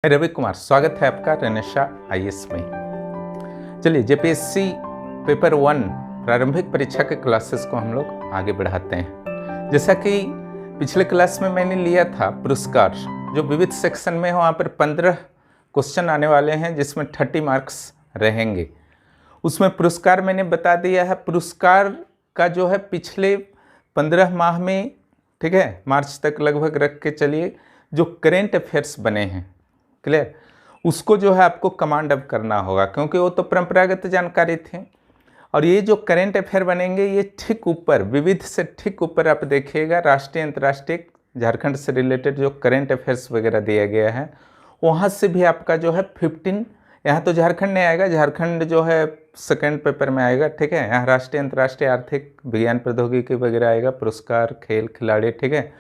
रवि कुमार, स्वागत है आपका रनेशा आईएएस में। चलिए जेपीएससी पेपर 1 प्रारंभिक परीक्षा के क्लासेस को हम लोग आगे बढ़ाते हैं। जैसा कि पिछले क्लास में मैंने लिया था पुरस्कार, जो विविध सेक्शन में है वहाँ पर 15 क्वेश्चन आने वाले हैं जिसमें 30 मार्क्स रहेंगे। उसमें पुरस्कार मैंने बता दिया है। पुरस्कार का जो है पिछले 15 माह में, ठीक है, मार्च तक लगभग रख के चलिए, जो करेंट अफेयर्स बने हैं, क्लियर, उसको जो है आपको कमांड अप करना होगा, क्योंकि वो तो परंपरागत जानकारी थी। और ये जो करेंट अफेयर बनेंगे ये ठीक ऊपर, विविध से ठीक ऊपर आप देखिएगा, राष्ट्रीय अंतर्राष्ट्रीय झारखंड से रिलेटेड जो करेंट अफेयर्स वगैरह दिया गया है वहाँ से भी आपका जो है 15, यहाँ तो झारखंड नहीं आएगा, झारखंड जो है सेकेंड पेपर में आएगा, ठीक है। यहाँ राष्ट्रीय अंतर्राष्ट्रीय आर्थिक विज्ञान प्रौद्योगिकी वगैरह आएगा, पुरस्कार, खेल, खिलाड़ी, ठीक है।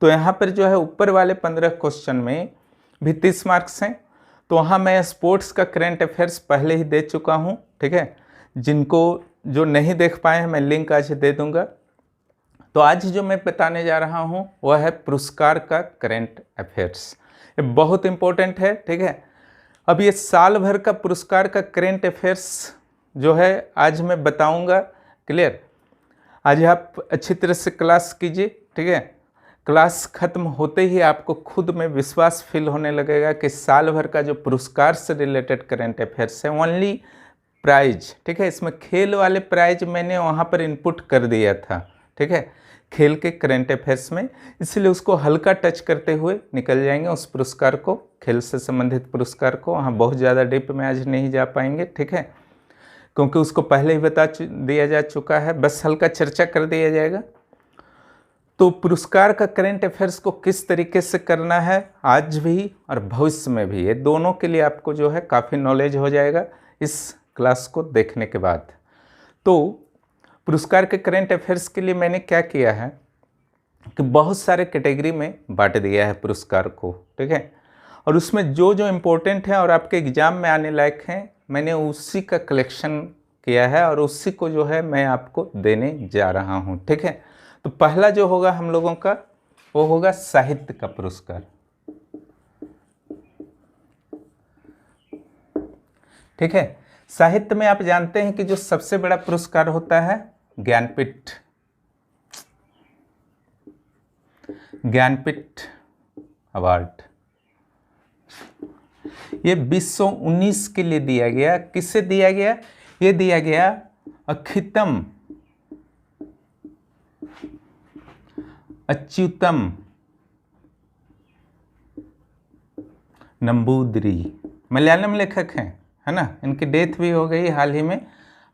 तो यहाँ पर जो है ऊपर वाले 15 क्वेश्चन में भी 30 मार्क्स हैं। तो वहाँ मैं स्पोर्ट्स का करंट अफेयर्स पहले ही दे चुका हूँ, ठीक है। जिनको जो नहीं देख पाए हैं मैं लिंक आज दे दूँगा। तो आज जो मैं बताने जा रहा हूँ वह है पुरस्कार का करंट अफेयर्स। ये बहुत इम्पोर्टेंट है, ठीक है। अब ये साल भर का पुरस्कार का करंट अफेयर्स जो है आज मैं बताऊँगा, क्लियर। आज आप अच्छी तरह से क्लास कीजिए, ठीक है। क्लास खत्म होते ही आपको खुद में विश्वास फील होने लगेगा कि साल भर का जो पुरस्कार से रिलेटेड करंट अफेयर्स है, ओनली प्राइज, ठीक है। इसमें खेल वाले प्राइज मैंने वहाँ पर इनपुट कर दिया था, ठीक है, खेल के करंट अफेयर्स में, इसलिए उसको हल्का टच करते हुए निकल जाएंगे उस पुरस्कार को, खेल से संबंधित पुरस्कार को। वहाँ बहुत ज़्यादा डीप में आज नहीं जा पाएंगे, ठीक है, क्योंकि उसको पहले ही बता दिया जा चुका है, बस हल्का चर्चा कर दिया जाएगा। तो पुरस्कार का करंट अफेयर्स को किस तरीके से करना है आज भी और भविष्य में भी, ये दोनों के लिए आपको जो है काफ़ी नॉलेज हो जाएगा इस क्लास को देखने के बाद। तो पुरस्कार के करंट अफेयर्स के लिए मैंने क्या किया है कि बहुत सारे कैटेगरी में बांट दिया है पुरस्कार को, ठीक है। और उसमें जो जो इम्पोर्टेंट है और आपके एग्ज़ाम में आने लायक हैं, मैंने उसी का कलेक्शन किया है और उसी को जो है मैं आपको देने जा रहा हूँ, ठीक है। तो पहला जो होगा हम लोगों का वो होगा साहित्य का पुरस्कार, ठीक है। साहित्य में आप जानते हैं कि जो सबसे बड़ा पुरस्कार होता है ज्ञानपीठ अवार्ड। ये 2019 के लिए दिया गया। किससे दिया गया? ये दिया गया अखितम अच्युतम नंबूदरी, मलयालम लेखक हैं, है ना, इनकी डेथ भी हो गई हाल ही में।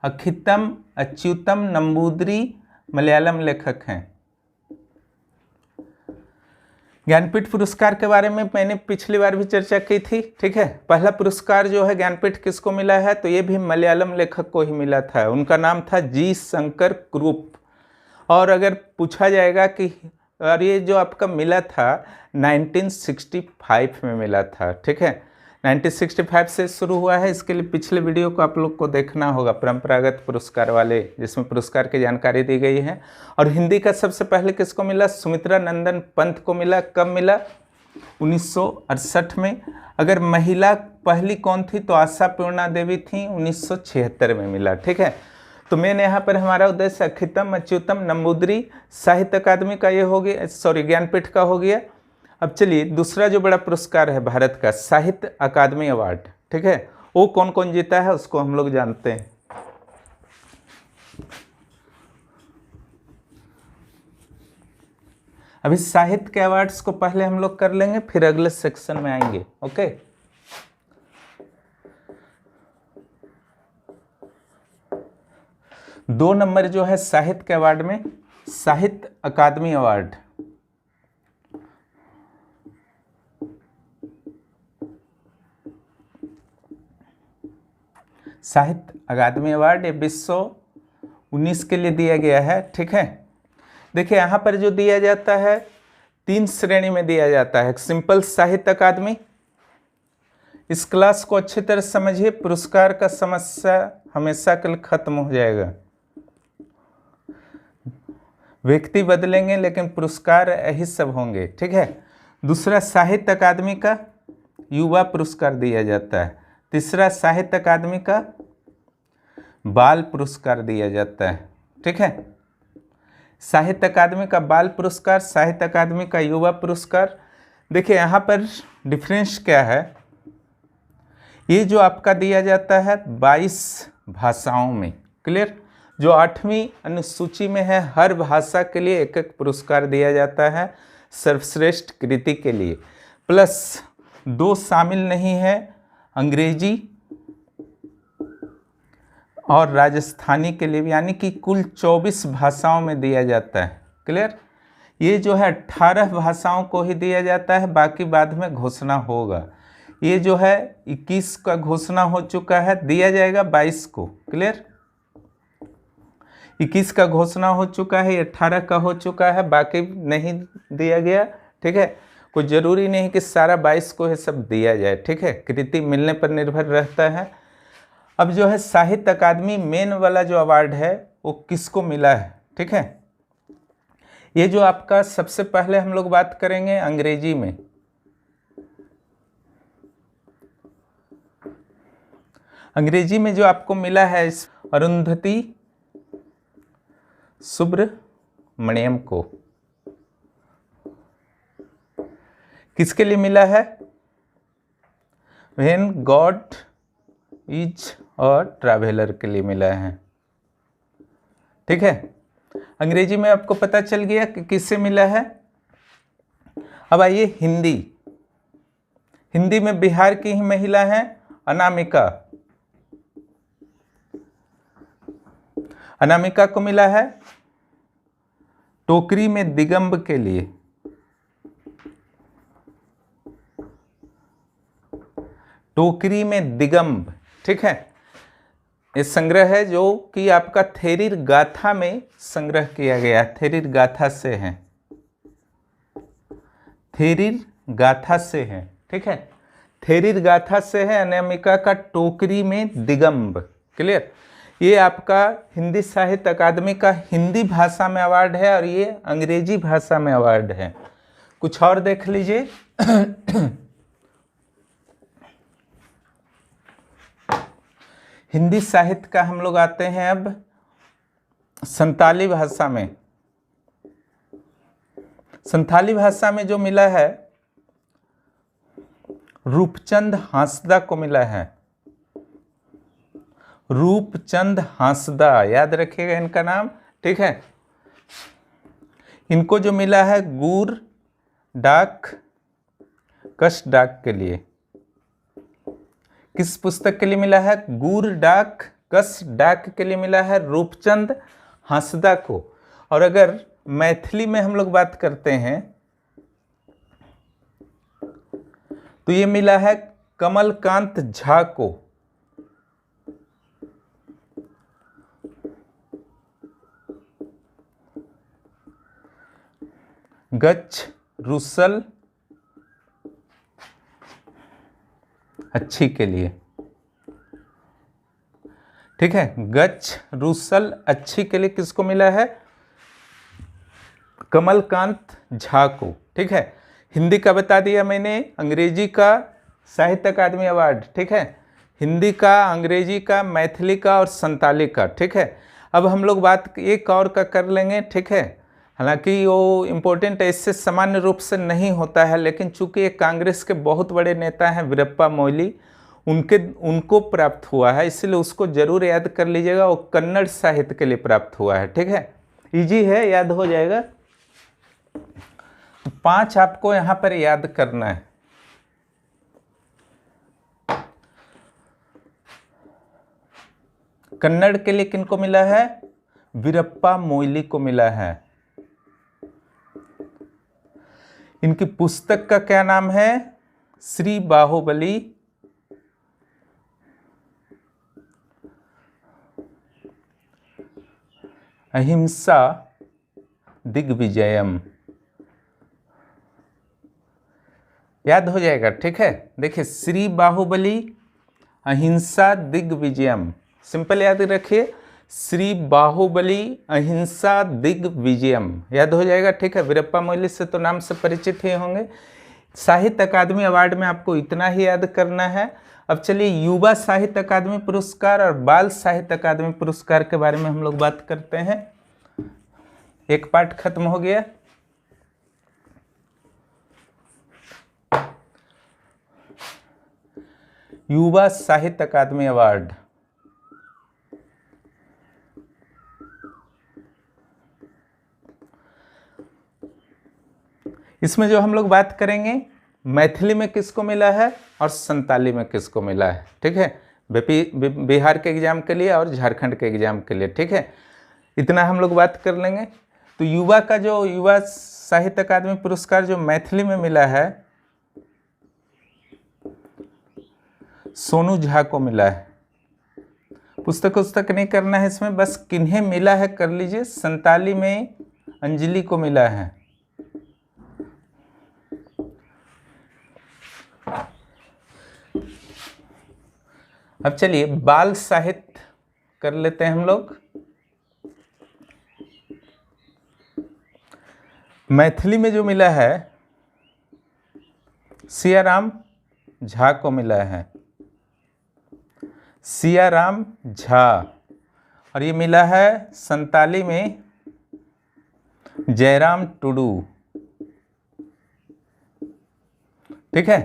अखितम अच्युतम नंबूदरी मलयालम लेखक हैं। ज्ञानपीठ पुरस्कार के बारे में मैंने पिछली बार भी चर्चा की थी, ठीक है। पहला पुरस्कार जो है ज्ञानपीठ किसको मिला है? तो ये भी मलयालम लेखक को ही मिला था। उनका नाम था जी शंकर कुरुप। और अगर पूछा जाएगा कि और ये जो आपका मिला था 1965 में मिला था, ठीक है, 1965 से शुरू हुआ है। इसके लिए पिछले वीडियो को आप लोग को देखना होगा, परंपरागत पुरस्कार वाले, जिसमें पुरस्कार की जानकारी दी गई है। और हिंदी का सबसे पहले किसको मिला? सुमित्रा नंदन पंत को मिला। कब मिला? 1968 में। अगर महिला पहली कौन थी तो आशा पूर्णा देवी थी, 1976 में मिला, ठीक है। तो मैंने यहाँ पर हमारा उद्देश्य अखितम अच्युतम नंबूदरी साहित्य अकादमी का ये हो गया, सॉरी ज्ञानपीठ का हो गया। अब चलिए दूसरा जो बड़ा पुरस्कार है भारत का, साहित्य अकादमी अवार्ड, ठीक है, वो कौन कौन जीता है उसको हम लोग जानते हैं। अभी साहित्य के अवार्ड्स को पहले हम लोग कर लेंगे, फिर अगले सेक्शन में आएंगे, ओके। दो नंबर जो है साहित्य के अवार्ड में, साहित्य अकादमी अवार्ड, साहित्य अकादमी अवार्ड, ये 2019 के लिए दिया गया है, ठीक है। देखिए यहाँ पर जो दिया जाता है 3 श्रेणी में दिया जाता है। एक सिंपल साहित्य अकादमी, इस क्लास को अच्छी तरह समझिए, पुरस्कार का समस्या हमेशा के लिए खत्म हो जाएगा। व्यक्ति बदलेंगे लेकिन पुरस्कार यही सब होंगे, ठीक है। दूसरा साहित्य अकादमी का, युवा पुरस्कार दिया जाता है। तीसरा साहित्य अकादमी का बाल पुरस्कार दिया जाता है। ठीक है, साहित्य अकादमी का बाल पुरस्कार, साहित्य अकादमी का युवा पुरस्कार। देखिए यहाँ पर डिफरेंस क्या है, ये जो आपका दिया जाता है 22 भाषाओं में, क्लियर, जो 8वीं अनुसूची में है, हर भाषा के लिए एक एक पुरस्कार दिया जाता है सर्वश्रेष्ठ कृति के लिए, प्लस 2 शामिल नहीं है, अंग्रेजी और राजस्थानी के लिए, यानी कि कुल 24 भाषाओं में दिया जाता है। क्लियर, ये जो है 18 भाषाओं को ही दिया जाता है, बाकी बाद में घोषणा होगा। ये जो है 21 का घोषणा हो चुका है, दिया जाएगा 22 को। क्लियर, 21 का घोषणा हो चुका है, 18 का हो चुका है, बाकी नहीं दिया गया। ठीक है, कोई ज़रूरी नहीं कि सारा 22 को है सब दिया जाए। ठीक है, कृति मिलने पर निर्भर रहता है। अब जो है साहित्य अकादमी मेन वाला जो अवार्ड है वो किसको मिला है? ठीक है, ये जो आपका सबसे पहले हम लोग बात करेंगे अंग्रेजी में। अंग्रेजी में जो आपको मिला है अरुंधति सुब्रमण्यम को, किसके लिए मिला है? When God is a traveller के लिए मिला है। ठीक है, अंग्रेजी में आपको पता चल गया कि किससे मिला है। अब आइए हिंदी। हिंदी में बिहार की ही महिला है अनामिका। अनामिका को मिला है टोकरी में दिगंब के लिए। टोकरी में दिगंब, ठीक है, ये संग्रह है जो कि आपका थेरीर गाथा में संग्रह किया गया। थेरीर गाथा से है, थेरीर गाथा से है। ठीक है, थेरीर गाथा से है अनामिका का टोकरी में दिगंब। क्लियर, ये आपका हिंदी साहित्य अकादमी का हिंदी भाषा में अवार्ड है और ये अंग्रेजी भाषा में अवार्ड है। कुछ और देख लीजिए। हिंदी साहित्य का हम लोग आते हैं अब संताली भाषा में। संताली भाषा में जो मिला है रूपचंद हांसदा को मिला है। रूपचंद हांसदा, याद रखिएगा इनका नाम। ठीक है, इनको जो मिला है गुर डाक कश डाक के लिए। किस पुस्तक के लिए मिला है? गुर डाक कश डाक के लिए मिला है रूपचंद हांसदा को। और अगर मैथिली में हम लोग बात करते हैं तो ये मिला है कमलकांत झा को। गच्छ रुसल अच्छी के लिए। ठीक है, गच्छ रुसल अच्छी के लिए किसको मिला है? कमलकांत झा को। ठीक है, हिंदी का बता दिया मैंने, अंग्रेजी का साहित्य अकादमी अवार्ड। ठीक है, हिंदी का, अंग्रेजी का, मैथिली का और संताली का। ठीक है, अब हम लोग बात एक और का कर लेंगे। ठीक है, हालांकि वो इम्पोर्टेंट इससे सामान्य रूप से नहीं होता है, लेकिन चूंकि ये कांग्रेस के बहुत बड़े नेता हैं वीरप्पा मोइली, उनको प्राप्त हुआ है, इसलिए उसको जरूर याद कर लीजिएगा। वो कन्नड़ साहित्य के लिए प्राप्त हुआ है। ठीक है, इजी है, याद हो जाएगा। तो 5 आपको यहाँ पर याद करना है। कन्नड़ के लिए किनको मिला है? वीरप्पा मोइली को मिला है। इनकी पुस्तक का क्या नाम है? श्री बाहुबली अहिंसा दिग्विजयम। याद हो जाएगा। ठीक है, देखिए श्री बाहुबली अहिंसा दिग्विजयम, सिंपल याद रखिए, श्री बाहुबली अहिंसा दिग्विजयम, याद हो जाएगा। ठीक है, वीरप्पा मोइली से तो नाम से परिचित ही होंगे। साहित्य अकादमी अवार्ड में आपको इतना ही याद करना है। अब चलिए युवा साहित्य अकादमी पुरस्कार और बाल साहित्य अकादमी पुरस्कार के बारे में हम लोग बात करते हैं। एक पार्ट खत्म हो गया। युवा साहित्य अकादमी अवार्ड, इसमें जो हम लोग बात करेंगे मैथिली में किसको मिला है और संताली में किसको मिला है, ठीक है, बिहार के एग्जाम के लिए और झारखंड के एग्जाम के लिए, ठीक है, इतना हम लोग बात कर लेंगे। तो युवा का जो युवा साहित्य अकादमी पुरस्कार जो मैथिली में मिला है सोनू झा को मिला है। पुस्तक नहीं करना है इसमें, बस किन्हें मिला है कर लीजिए। संताली में अंजलि को मिला है। अब चलिए बाल साहित्य कर लेते हैं हम लोग। मैथिली में जो मिला है सियाराम झा को मिला है, सियाराम झा। और ये मिला है संताली में जयराम टुडू, ठीक है।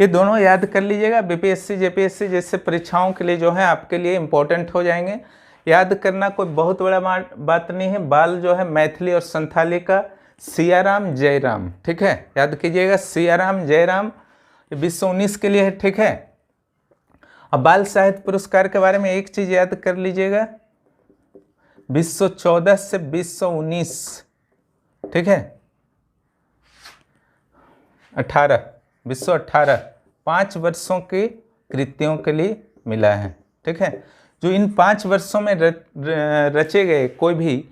ये दोनों याद कर लीजिएगा, बीपीएससी जेपीएससी जैसे परीक्षाओं के लिए जो है आपके लिए इम्पोर्टेंट हो जाएंगे। याद करना कोई बहुत बड़ा बात नहीं है। बाल जो है मैथिली और संथाली का सियाराम जयराम, ठीक है, याद कीजिएगा सियाराम जयराम 2019 के लिए है, ठीक है। अब बाल साहित्य पुरस्कार के बारे में एक चीज याद कर लीजिएगा, 2014 से 2019, ठीक है, 2018 5 वर्षों के कृतियों के लिए मिला है, ठीक है। जो इन 5 वर्षों में रचे गए कोई भी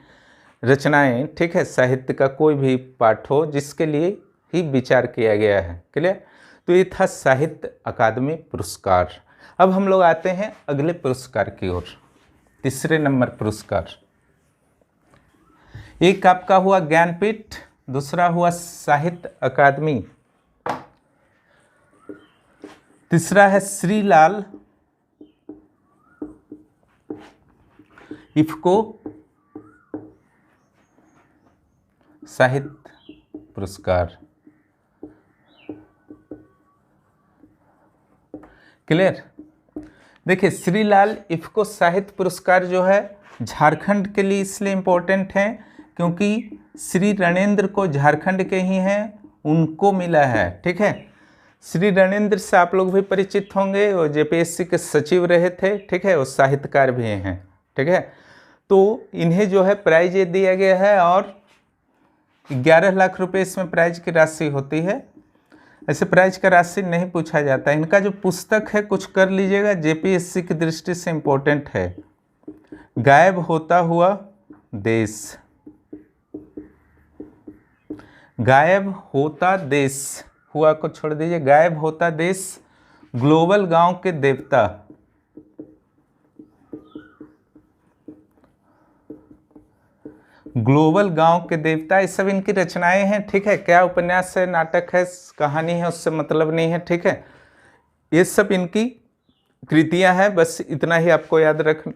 रचनाएं, ठीक है, साहित्य का कोई भी पाठ हो जिसके लिए ही विचार किया गया है, क्लियर। तो ये था साहित्य अकादमी पुरस्कार। अब हम लोग आते हैं अगले पुरस्कार की ओर। तीसरे नंबर पुरस्कार, एक आपका हुआ ज्ञानपीठ, दूसरा हुआ साहित्य अकादमी, तीसरा है श्रीलाल इफ्को साहित्य पुरस्कार, क्लियर। देखिए श्रीलाल इफ्को साहित्य पुरस्कार जो है झारखंड के लिए इसलिए इम्पोर्टेंट है क्योंकि श्री रणेंद्र को झारखंड के ही हैं, उनको मिला है, ठीक है। श्री रणेंद्र से आप लोग भी परिचित होंगे, वो जेपीएससी के सचिव रहे थे, ठीक है, वो साहित्यकार भी हैं, ठीक है। तो इन्हें जो है प्राइज ये दिया गया है और 11 लाख रुपए इसमें प्राइज की राशि होती है। ऐसे प्राइज का राशि नहीं पूछा जाता। इनका जो पुस्तक है कुछ कर लीजिएगा, जेपीएससी की दृष्टि से इम्पोर्टेंट है, गायब होता हुआ देश, गायब होता देश, हुआ को छोड़ दीजिए, गायब होता देश, ग्लोबल गांव के देवता, ग्लोबल गांव के देवता, ये सब इनकी रचनाएं हैं, ठीक है। क्या उपन्यास है, नाटक है, कहानी है, उससे मतलब नहीं है, ठीक है। ये सब इनकी कृतियां हैं, बस इतना ही आपको याद रखना।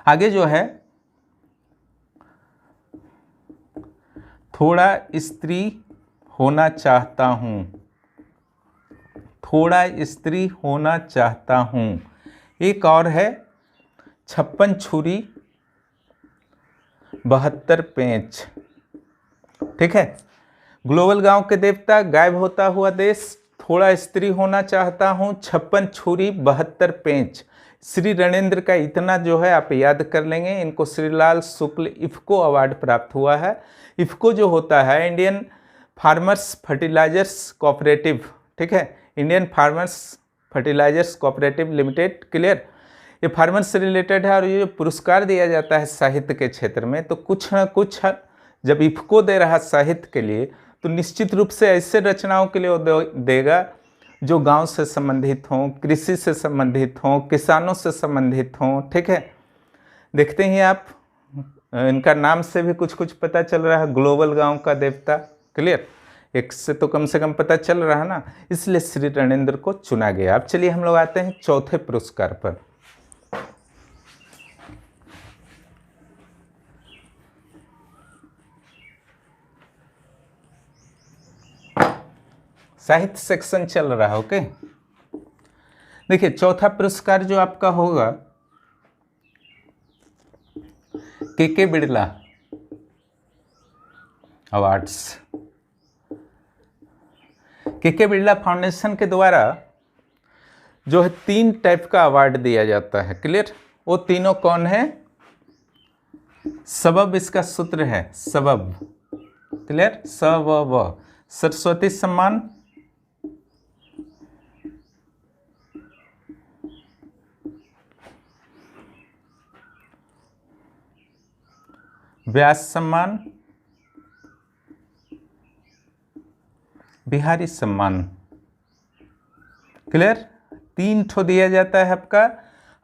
आगे जो है थोड़ा स्त्री होना चाहता हूं, थोड़ा स्त्री होना चाहता हूं। एक और है 56 छुरी 72 पेंच, ठीक है। ग्लोबल गांव के देवता, गायब होता हुआ देश, थोड़ा स्त्री होना चाहता हूं, 56 छुरी 72 पेंच। श्री रणेंद्र का इतना जो है आप याद कर लेंगे। इनको श्रीलाल शुक्ल इफ्को अवार्ड प्राप्त हुआ है। इफ्को जो होता है इंडियन फार्मर्स फर्टिलाइजर्स कोऑपरेटिव, ठीक है, Indian farmers fertilizers cooperative limited, clear. ये फार्मर से रिलेटेड है और ये जो पुरस्कार दिया जाता है साहित्य के क्षेत्र में, तो कुछ ना कुछ जब इफ्को दे रहा साहित्य के लिए तो निश्चित रूप से ऐसे रचनाओं के लिए वो देगा जो गांव से संबंधित हों, कृषि से संबंधित हों, किसानों से संबंधित हों, ठीक है। देखते ही आप इनका नाम से भी कुछ कुछ पता चल रहा है, ग्लोबल गांव का देवता, क्लियर। एक से तो कम से कम पता चल रहा ना, इसलिए श्री रणेंद्र को चुना गया। अब चलिए हम लोग आते हैं चौथे पुरस्कार पर। साहित्य सेक्शन चल रहा है, ओके। देखिए चौथा पुरस्कार जो आपका होगा के बिड़ला अवार्ड्स। के बिड़ला फाउंडेशन के द्वारा जो है 3 टाइप का अवार्ड दिया जाता है, क्लियर। वो तीनों कौन है? सबब इसका सूत्र है, सबब, क्लियर। स-व-व, सरस्वती सम्मान, व्यास सम्मान, बिहारी सम्मान, क्लियर। 3 ठो दिया जाता है आपका।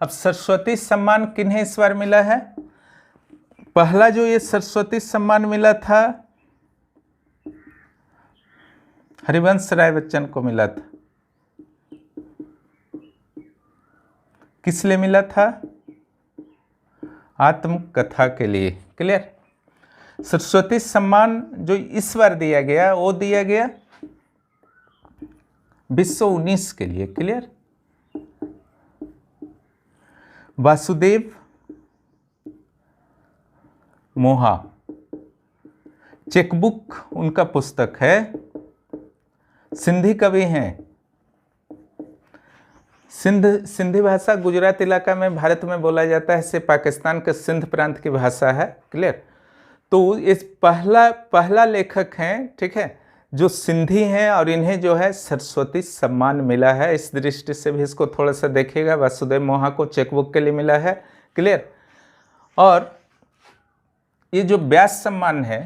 अब सरस्वती सम्मान किन्हें इस बार मिला है? पहला जो ये सरस्वती सम्मान मिला था हरिवंश राय बच्चन को मिला था। किस लिए मिला था? आत्मकथा के लिए, क्लियर। सरस्वती सम्मान जो इस बार दिया गया वो दिया गया 2019 के लिए, क्लियर। वासुदेव मोहा, चेकबुक उनका पुस्तक है, सिंधी कवि हैं। सिंधी भाषा गुजरात इलाका में भारत में बोला जाता है, इसे पाकिस्तान के सिंध प्रांत की भाषा है, क्लियर। तो इस पहला लेखक हैं, ठीक है, जो सिंधी हैं और इन्हें जो है सरस्वती सम्मान मिला है। इस दृष्टि से भी इसको थोड़ा सा देखिएगा। वासुदेव मोहा को चेकबुक के लिए मिला है, क्लियर। और ये जो व्यास सम्मान है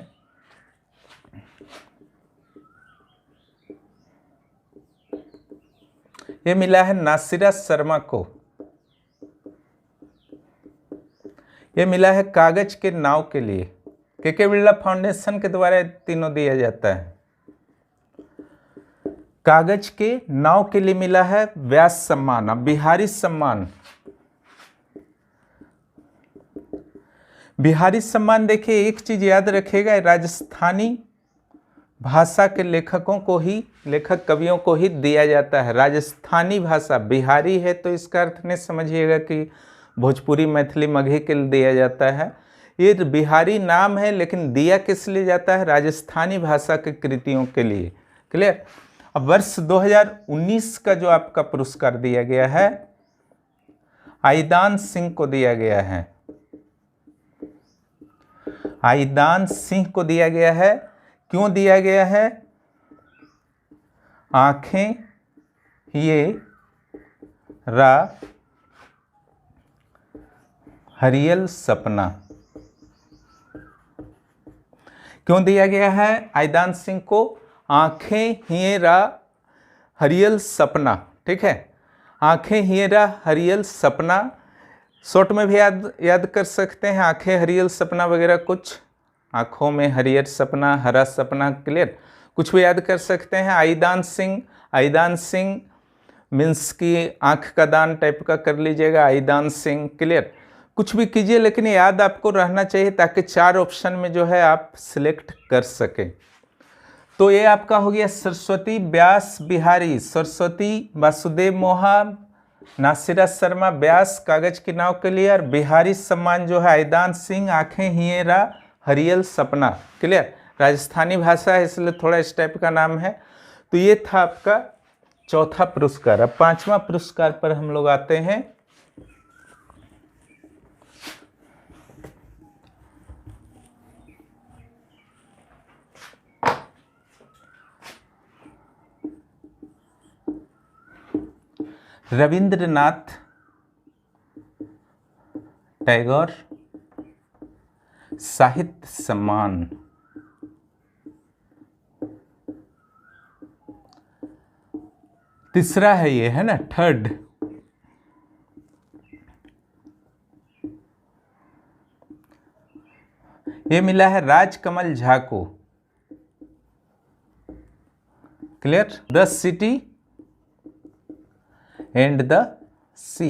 ये मिला है नासिरा शर्मा को। ये मिला है कागज के नाव के लिए। के बिड़ला फाउंडेशन के द्वारा तीनों दिया जाता है। कागज के नाव के लिए मिला है व्यास सम्मान। अब बिहारी सम्मान, बिहारी सम्मान देखिए एक चीज याद रखिएगा, राजस्थानी भाषा के लेखकों को ही, लेखक कवियों को ही दिया जाता है। राजस्थानी भाषा, बिहारी है तो इसका अर्थ नहीं समझिएगा कि भोजपुरी, मैथिली, मगही के लिए दिया जाता है। ये बिहारी नाम है लेकिन दिया किस लिए जाता है? राजस्थानी भाषा की कृतियों के लिए, क्लियर। अब वर्ष 2019 का जो आपका पुरस्कार दिया गया है आईदान सिंह को दिया गया है। आईदान सिंह को दिया गया है। क्यों दिया गया है? आंखें ये रा हरियल सपना। क्यों दिया गया है आईदान सिंह को? आंखें हियरा हरियल सपना, ठीक है। आंखें हियरा हरियल सपना, शॉर्ट में भी याद कर सकते हैं, आंखें हरियल सपना वगैरह कुछ, आंखों में हरियर सपना, हरा सपना, क्लियर, कुछ भी याद कर सकते हैं। आईदान सिंह, आईदान सिंह मीन्स की आंख का दान टाइप का कर लीजिएगा, आईदान सिंह, क्लियर। कुछ भी कीजिए लेकिन याद आपको रहना चाहिए ताकि 4 ऑप्शन में जो है आप सिलेक्ट कर सकें। तो ये आपका हो गया सरस्वती, व्यास, बिहारी। सरस्वती वासुदेव मोहा, नासिरा शर्मा, व्यास कागज की नाव के लिए, और बिहारी सम्मान जो है आईदान सिंह, आंखें हियरा हरियल सपना, क्लियर। राजस्थानी भाषा है इसलिए थोड़ा इस टाइप का नाम है। तो ये था आपका चौथा पुरस्कार। अब 5वां पुरस्कार पर हम लोग आते हैं। रविंद्रनाथ टैगोर साहित्य सम्मान। तीसरा है ये, है ना, थर्ड। ये मिला है राजकमल झा को। Clear? The city and the sea,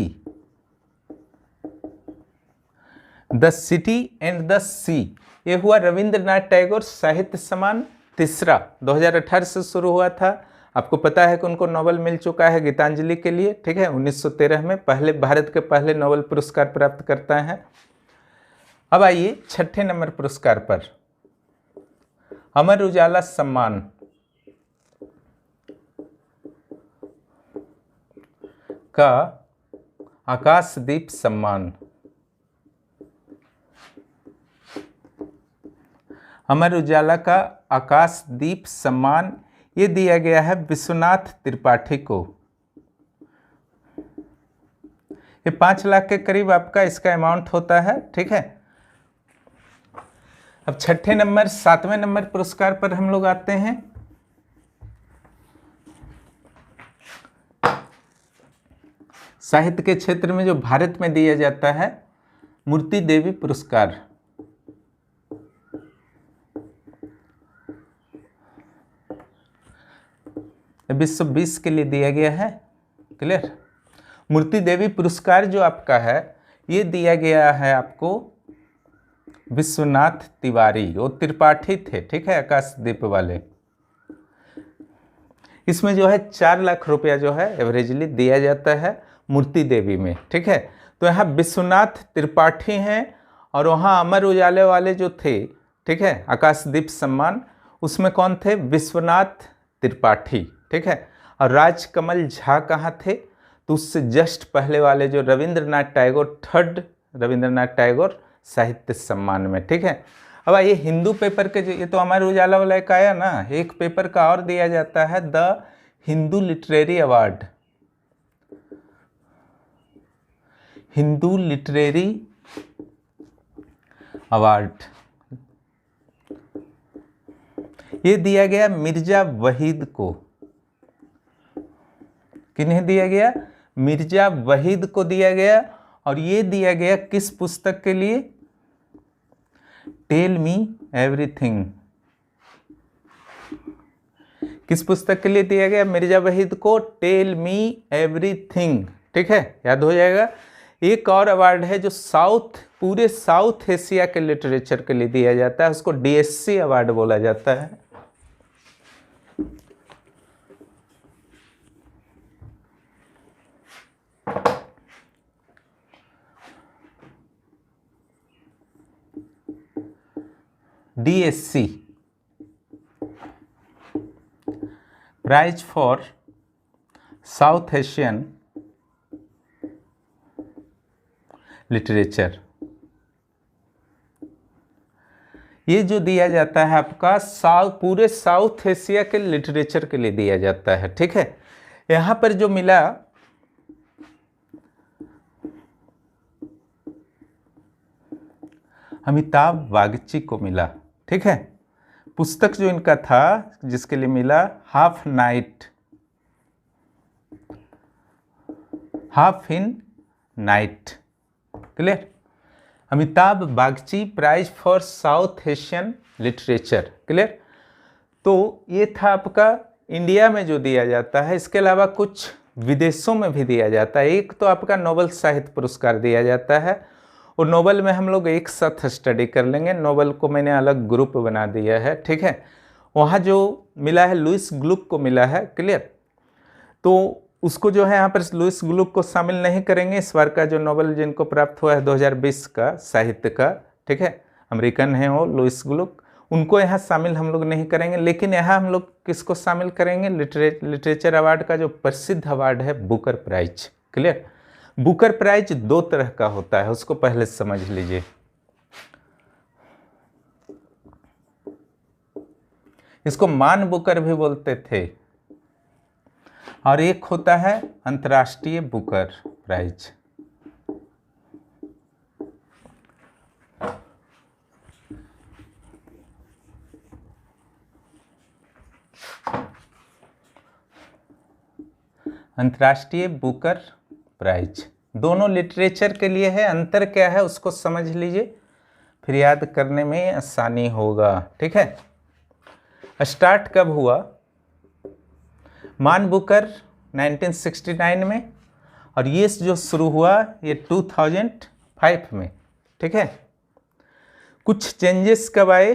the city and the sea, ये हुआ रविंद्रनाथ टैगोर साहित्य सम्मान तीसरा, 2018 से शुरू हुआ था। आपको पता है कि उनको नोबेल मिल चुका है गीतांजलि के लिए, ठीक है, 1913 में पहले भारत के पहले नोबेल पुरस्कार प्राप्त करता है। अब आइए छठे नंबर पुरस्कार पर, अमर उजाला सम्मान का आकाशदीप सम्मान, अमर उजाला का आकाशदीप सम्मान ये दिया गया है विश्वनाथ त्रिपाठी को। ये 5 लाख के करीब आपका इसका अमाउंट होता है, ठीक है। अब छठे नंबर 7वें नंबर पुरस्कार पर हम लोग आते हैं। साहित्य के क्षेत्र में जो भारत में दिया जाता है, मूर्ति देवी पुरस्कार, विश्व 20 के लिए दिया गया है, क्लियर। मूर्ति देवी पुरस्कार जो आपका है ये दिया गया है आपको विश्वनाथ तिवारी, वो त्रिपाठी थे, ठीक है, आकाशदीप वाले। इसमें जो है 4 लाख रुपया जो है एवरेजली दिया जाता है मूर्ति देवी में, ठीक है। तो यहाँ विश्वनाथ त्रिपाठी हैं और वहाँ अमर उजाले वाले जो थे, ठीक है, आकाशदीप सम्मान, उसमें कौन थे? विश्वनाथ त्रिपाठी, ठीक है। और राजकमल झा कहाँ थे? तो उससे जस्ट पहले वाले जो रविंद्रनाथ टैगोर, 3rd रविंद्रनाथ टैगोर साहित्य सम्मान में, ठीक है। अब आइए हिंदू पेपर के, जो ये तो अमर उजाला वाला एक आया ना, एक पेपर का और दिया जाता है the Hindu literary award, Hindu literary award, ये दिया गया मिर्जा वहीद को। किन्हें दिया गया? मिर्जा वहीद को दिया गया। और ये दिया गया किस पुस्तक के लिए? Tell me everything. किस पुस्तक के लिए दिया गया मिर्जा वहीद को? टेल मी एवरीथिंग, ठीक है, याद हो जाएगा। एक और अवार्ड है जो पूरे साउथ एशिया के लिटरेचर के लिए दिया जाता है, उसको DSC अवार्ड बोला जाता है। DSC, prize for South Asian literature. ये जो दिया जाता है आपका पूरे साउथ एशिया के लिटरेचर के लिए दिया जाता है, ठीक है। यहाँ पर जो मिला, अमिताभ बागची को मिला, ठीक है। पुस्तक जो इनका था जिसके लिए मिला, half in night, clear. Amitabh Bagchi prize for South Asian literature, clear. तो ये था आपका इंडिया में जो दिया जाता है। इसके अलावा कुछ विदेशों में भी दिया जाता है। एक तो आपका नोबेल साहित्य पुरस्कार दिया जाता है, और नोबेल में हम लोग एक साथ स्टडी कर लेंगे। नोबेल को मैंने अलग ग्रुप बना दिया है, ठीक है। वहाँ जो मिला है लुईस ग्लुक को मिला है, क्लियर। तो उसको जो है यहाँ पर लुईस ग्लुक को शामिल नहीं करेंगे। इस बार का जो नोबेल जिनको प्राप्त हुआ है 2020 का साहित्य का, ठीक है, अमेरिकन है वो लुईस ग्लुक, उनको यहाँ शामिल हम लोग नहीं करेंगे। लेकिन यहाँ हम लोग किसको शामिल करेंगे? लिटरेचर अवार्ड का जो प्रसिद्ध अवार्ड है Booker prize, clear. Booker prize 2 तरह का होता है, उसको पहले समझ लीजिए। इसको मान बुकर भी बोलते थे, और एक होता है अंतर्राष्ट्रीय बुकर प्राइज। अंतर्राष्ट्रीय बुकर प्राइज दोनों लिटरेचर के लिए है। अंतर क्या है उसको समझ लीजिए, फिर याद करने में आसानी होगा, ठीक है। स्टार्ट कब हुआ? मान बुकर 1969 में, और ये जो शुरू हुआ ये 2005 में, ठीक है। कुछ चेंजेस कब आए?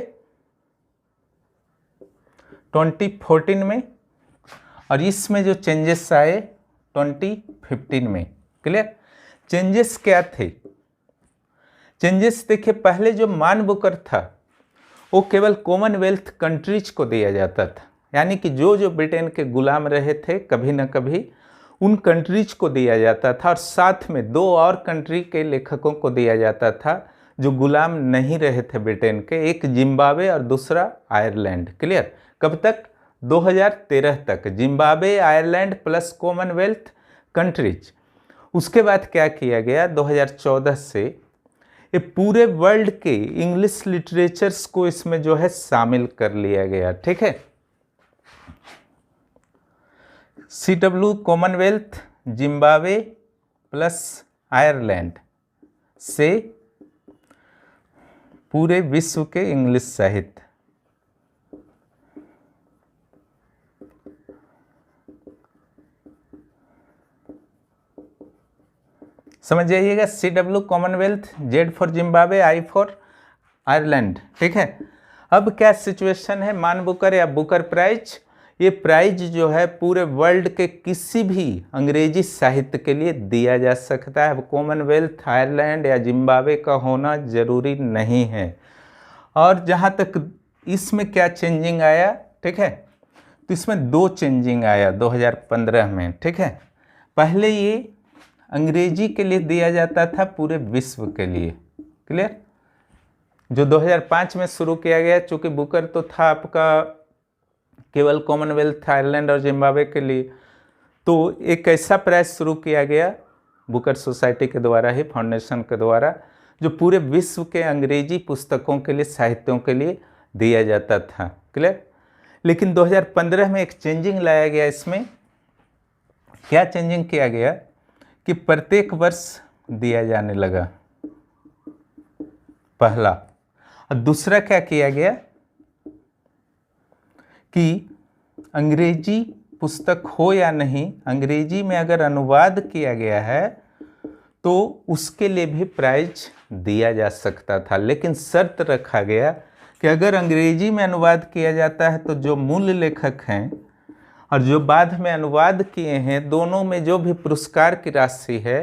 2014 में, और इसमें जो चेंजेस आए 2015 में। क्लियर? चेंजेस क्या थे? चेंजेस देखिए, पहले जो मान बुकर था वो केवल कॉमनवेल्थ कंट्रीज को दिया जाता था, यानी कि जो जो ब्रिटेन के गुलाम रहे थे कभी ना कभी उन कंट्रीज को दिया जाता था, और साथ में 2 और कंट्री के लेखकों को दिया जाता था जो गुलाम नहीं रहे थे ब्रिटेन के, एक जिम्बाब्वे और दूसरा आयरलैंड। क्लियर? कब तक? 2013 तक Zimbabwe, Ireland plus Commonwealth countries. उसके बाद क्या किया गया? 2014 से ये पूरे वर्ल्ड के इंग्लिश लिटरेचर्स को इसमें जो है शामिल कर लिया गया, ठीक है। CW Commonwealth, Zimbabwe plus Ireland से पूरे विश्व के इंग्लिश साहित्य। समझ जाइएगा, CW Commonwealth, Z for Zimbabwe, I for Ireland, ठीक है। अब क्या सिचुएशन है? मान बुकर या बुकर प्राइज, ये प्राइज जो है पूरे वर्ल्ड के किसी भी अंग्रेजी साहित्य के लिए दिया जा सकता है। कॉमनवेल्थ, आयरलैंड या जिम्बाब्वे का होना जरूरी नहीं है। और जहाँ तक इसमें क्या चेंजिंग आया, ठीक है, तो इसमें 2 चेंजिंग आया 2015 में, ठीक है। पहले ये अंग्रेजी के लिए दिया जाता था पूरे विश्व के लिए। क्लियर? जो 2005 में शुरू किया गया, चूँकि बुकर तो था आपका केवल कॉमनवेल्थ, आयरलैंड और जिम्बाब्वे के लिए, तो एक ऐसा प्रयास शुरू किया गया बुकर सोसाइटी के द्वारा ही, फाउंडेशन के द्वारा, जो पूरे विश्व के अंग्रेजी पुस्तकों के लिए, साहित्यों के लिए दिया जाता था। क्लियर? लेकिन 2015 में एक चेंजिंग लाया गया। इसमें क्या चेंजिंग किया गया कि प्रत्येक वर्ष दिया जाने लगा, पहला। और दूसरा क्या किया गया कि अंग्रेजी पुस्तक हो या नहीं, अंग्रेजी में अगर अनुवाद किया गया है तो उसके लिए भी प्राइज दिया जा सकता था, लेकिन शर्त रखा गया कि अगर अंग्रेजी में अनुवाद किया जाता है तो जो मूल लेखक हैं और जो बाद में अनुवाद किए हैं, दोनों में जो भी पुरस्कार की राशि है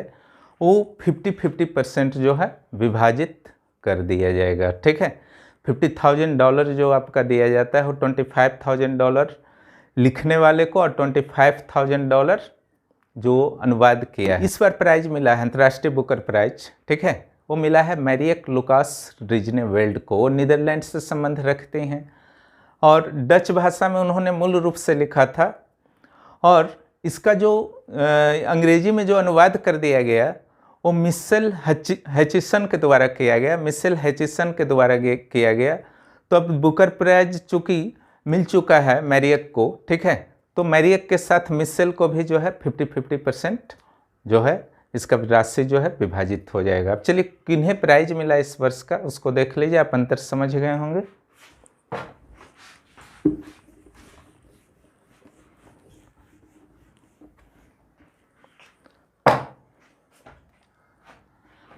वो 50-50% जो है विभाजित कर दिया जाएगा, ठीक है। $50,000 जो आपका दिया जाता है वो $25,000 लिखने वाले को और $25,000 जो अनुवाद किया है। इस बार प्राइज मिला है अंतर्राष्ट्रीय बुकर प्राइज, ठीक है, वो मिला है मैरियक लुकास रिजनेवेल्ड को। वो नीदरलैंड से संबंध रखते हैं और डच भाषा में उन्होंने मूल रूप से लिखा था, और इसका जो अंग्रेजी में जो अनुवाद कर दिया गया वो मिशेल हैचिसन के द्वारा किया गया, मिशेल हैचिसन के द्वारा किया गया। तो अब बुकर प्राइज चूँकि मिल चुका है मैरियक को, ठीक है, तो मैरियक के साथ मिशेल को भी जो है 50-50% जो है इसका राशि जो है विभाजित हो जाएगा। अब चलिए किन्हें प्राइज मिला इस वर्ष का उसको देख लीजिए, आप अंतर समझ गए होंगे।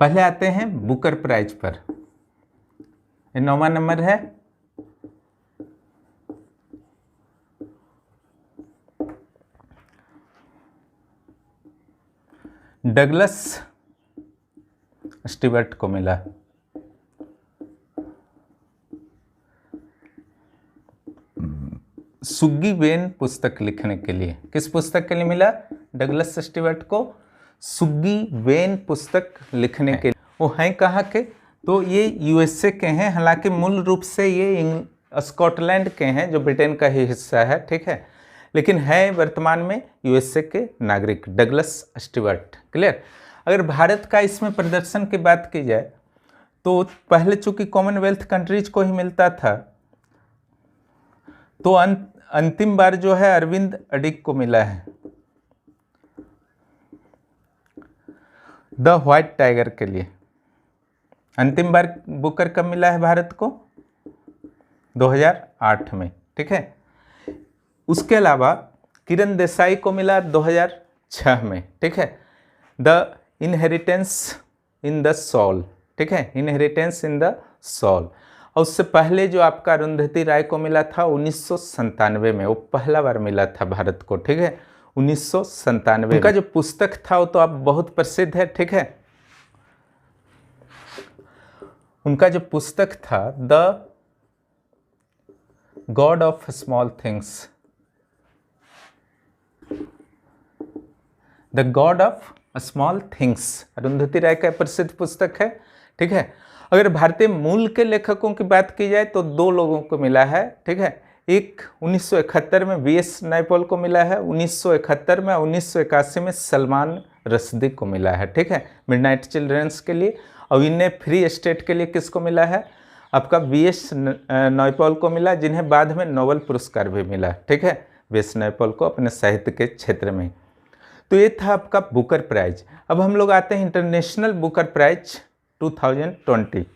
पहले आते हैं बुकर प्राइज पर। ये 9वां नंबर है। डगलस स्टीवर्ट को मिला। सुग्गी वेन पुस्तक लिखने के लिए। किस पुस्तक के लिए मिला डगलस स्टीवर्ट को? सुग्गी वेन पुस्तक लिखने के लिए। वो हैं कहाँ के? तो ये यूएसए के हैं, हालांकि मूल रूप से ये स्कॉटलैंड के हैं जो ब्रिटेन का ही हिस्सा है, ठीक है, लेकिन है वर्तमान में यूएसए के नागरिक डगलस स्टीवर्ट। क्लियर? अगर भारत का इसमें प्रदर्शन की बात की जाए तो पहले चूंकि कॉमनवेल्थ कंट्रीज को ही मिलता था, तो अंतिम बार जो है अरविंद अडिग को मिला है द व्हाइट टाइगर के लिए। अंतिम बार बुकर कब मिला है भारत को? 2008 में, ठीक है। उसके अलावा किरण देसाई को मिला 2006 में, ठीक है, the inheritance in the soul, ठीक है, इनहेरिटेंस इन द सोल। और उससे पहले जो आपका अरुंधति राय को मिला था 1997 में, वो पहला बार मिला था भारत को, ठीक है, 1997। उनका जो पुस्तक था वो तो अब बहुत प्रसिद्ध है, ठीक है, उनका जो पुस्तक था the God of Small Things, the God of Small Things, Arundhati Roy का प्रसिद्ध पुस्तक है, ठीक है। अगर भारतीय मूल के लेखकों की बात की जाए तो दो लोगों को मिला है, ठीक है, एक 1971 में वीएस नायपॉल को मिला है 1971 में, 1981 में सलमान रश्दी को मिला है, ठीक है, मिडनाइट चिल्ड्रंस के लिए। और इन्हें फ्री स्टेट के लिए किसको मिला है, आपका वीएस नायपॉल को मिला, जिन्हें बाद में नोबेल पुरस्कार भी मिला, ठीक है, वीएस नायपॉल को अपने साहित्य के क्षेत्र में। तो ये था आपका बुकर प्राइज। अब हम लोग आते हैं इंटरनेशनल बुकर प्राइज 2020।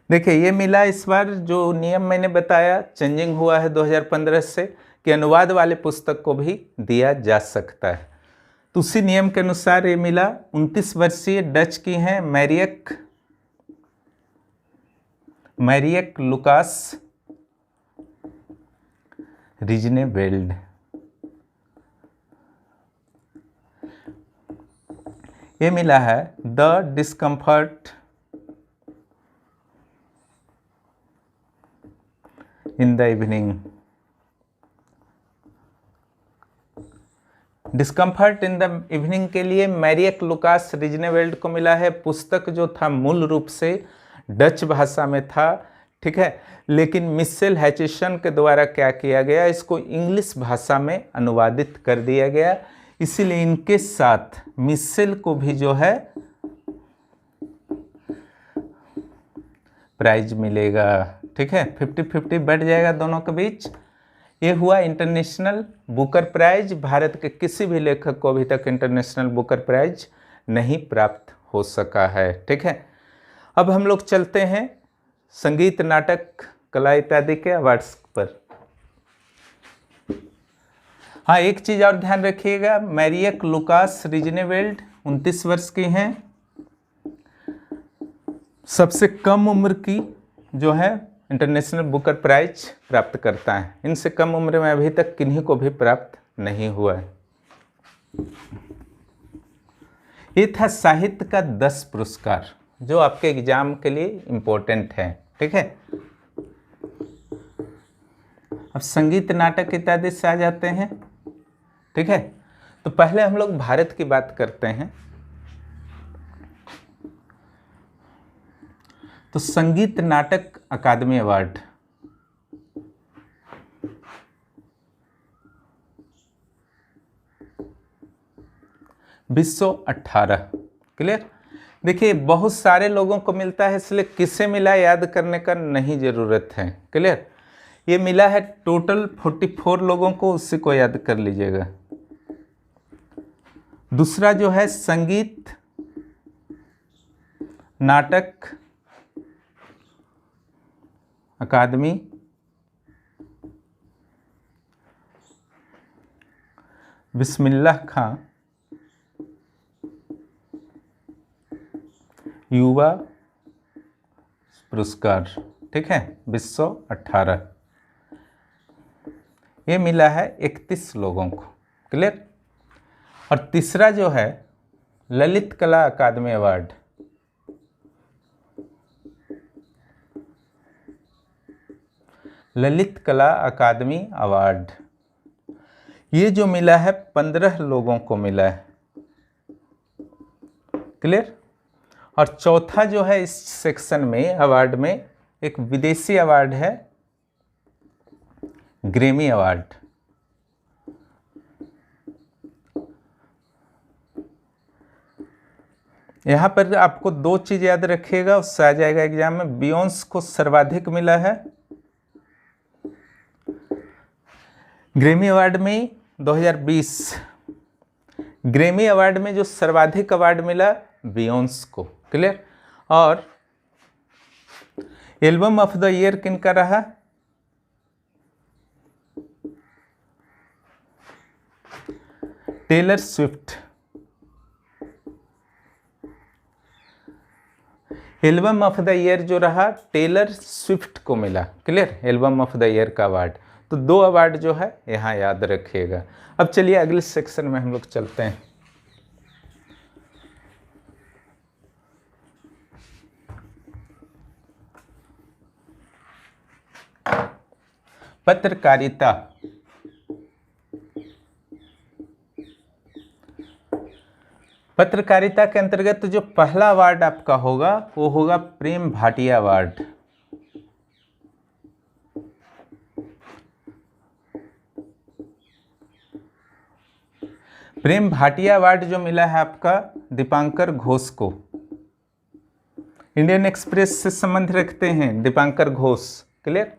देखिए ये मिला इस बार, जो नियम मैंने बताया चेंजिंग हुआ है 2015 से, कि अनुवाद वाले पुस्तक को भी दिया जा सकता है। तो उसी नियम के अनुसार ये मिला 29 वर्षीय डच की हैं मैरियक लुकास रिजनेवेल्ड। ये मिला है the discomfort in the evening. Discomfort in the evening के लिए मैरियक लुकास रिजनेवेल्ड को मिला है। पुस्तक जो था मूल रूप से डच भाषा में था, ठीक है, लेकिन मिशेल हैचिसन के द्वारा क्या किया गया, इसको इंग्लिश भाषा में अनुवादित कर दिया गया, इसीलिए इनके साथ मिशेल को भी जो है प्राइज मिलेगा, ठीक है, 50-50 बढ़ जाएगा दोनों के बीच। ये हुआ इंटरनेशनल बुकर प्राइज। भारत के किसी भी लेखक को अभी तक इंटरनेशनल बुकर प्राइज नहीं प्राप्त हो सका है, ठीक है। अब हम लोग चलते हैं संगीत, नाटक, कला इत्यादि के अवार्ड्स पर। हाँ, एक चीज़ और ध्यान रखिएगा, मैरियक लुकास रिजनेवेल्ड 29 वर्ष की हैं, सबसे कम उम्र की जो है इंटरनेशनल बुकर प्राइज प्राप्त करता है। इनसे कम उम्र में अभी तक किन्हीं को भी प्राप्त नहीं हुआ है। ये था साहित्य का 10 पुरस्कार जो आपके एग्जाम के लिए इम्पोर्टेंट है, ठीक है। अब संगीत, नाटक इत्यादि से आ जाते हैं, ठीक है। तो पहले हम लोग भारत की बात करते हैं। तो संगीत नाटक अकादमी अवार्ड, विश्व 18, क्लियर। देखिए बहुत सारे लोगों को मिलता है, इसलिए किसे मिला याद करने का नहीं जरूरत है, क्लियर। ये मिला है टोटल 44 लोगों को, उसी को याद कर लीजिएगा। दूसरा जो है संगीत नाटक अकादमी बिस्मिल्लाह खां युवा पुरस्कार, ठीक है, विश्व 18। ये मिला है 31 लोगों को, क्लियर। और तीसरा जो है ललित कला अकादमी अवार्ड, ललित कला अकादमी अवार्ड, ये जो मिला है 15 लोगों को मिला है, क्लियर। और चौथा जो है इस सेक्शन में अवार्ड में एक विदेशी अवार्ड है, ग्रैमी अवार्ड। यहाँ पर आपको दो चीज याद रखिएगा, उससे आ जाएगा एग्जाम में। बियोंस को सर्वाधिक मिला है ग्रैमी अवार्ड में 2020, ग्रैमी अवार्ड में जो सर्वाधिक अवार्ड मिला बियोंस को, क्लियर। और एल्बम ऑफ द ईयर किनका रहा? Taylor Swift. Album of the year जो रहा टेलर स्विफ्ट को मिला, clear, album of the year का अवार्ड। तो दो अवार्ड जो है यहाँ याद रखिएगा। अब चलिए अगले सेक्शन में हम लोग चलते हैं। पत्रकारिता। पत्रकारिता के अंतर्गत जो पहला अवार्ड आपका होगा वो होगा प्रेम भाटिया अवार्ड। प्रेम भाटिया अवार्ड जो मिला है आपका दीपांकर घोष को। इंडियन एक्सप्रेस से संबंध रखते हैं दीपांकर घोष, क्लियर।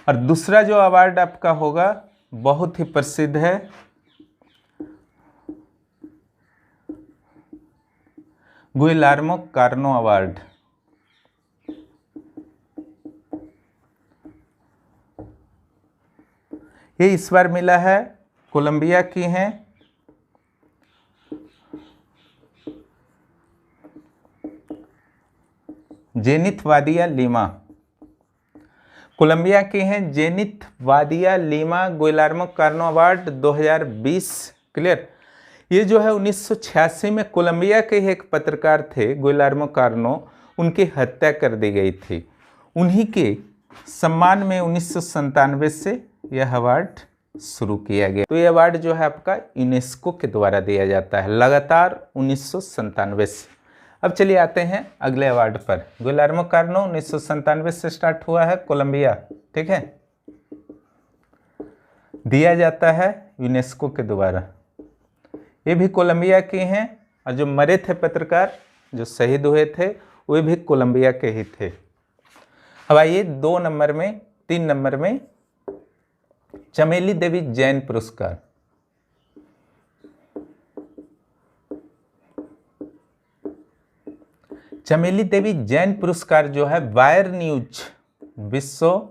और दूसरा जो अवार्ड आपका होगा बहुत ही प्रसिद्ध है, गुइलार्मो कार्नो अवार्ड। ये इस बार मिला है, कोलंबिया की हैं जेनिथ वादिया लीमा। कोलंबिया के हैं जेनिथ वादिया लीमा, गुइलार्मो कार्नो अवार्ड 2020, क्लियर। ये जो है 1986 में कोलंबिया के एक पत्रकार थे गुइलार्मो कार्नो, उनकी हत्या कर दी गई थी। उन्हीं के सम्मान में 1997 से यह अवार्ड शुरू किया गया। तो ये अवार्ड जो है आपका यूनेस्को के द्वारा दिया जाता है लगातार 1997 से। अब चलिए आते हैं अगले अवार्ड पर। गुइलार्मो कार्नो 1997 से स्टार्ट हुआ है, कोलंबिया, ठीक है, दिया जाता है यूनेस्को के द्वारा। ये भी कोलंबिया के हैं और जो मरे थे पत्रकार, जो शहीद हुए थे, वे भी कोलंबिया के ही थे। अब आइए 3 नंबर में चमेली देवी जैन पुरस्कार। चमेली देवी जैन पुरस्कार जो है वायर न्यूज विश्व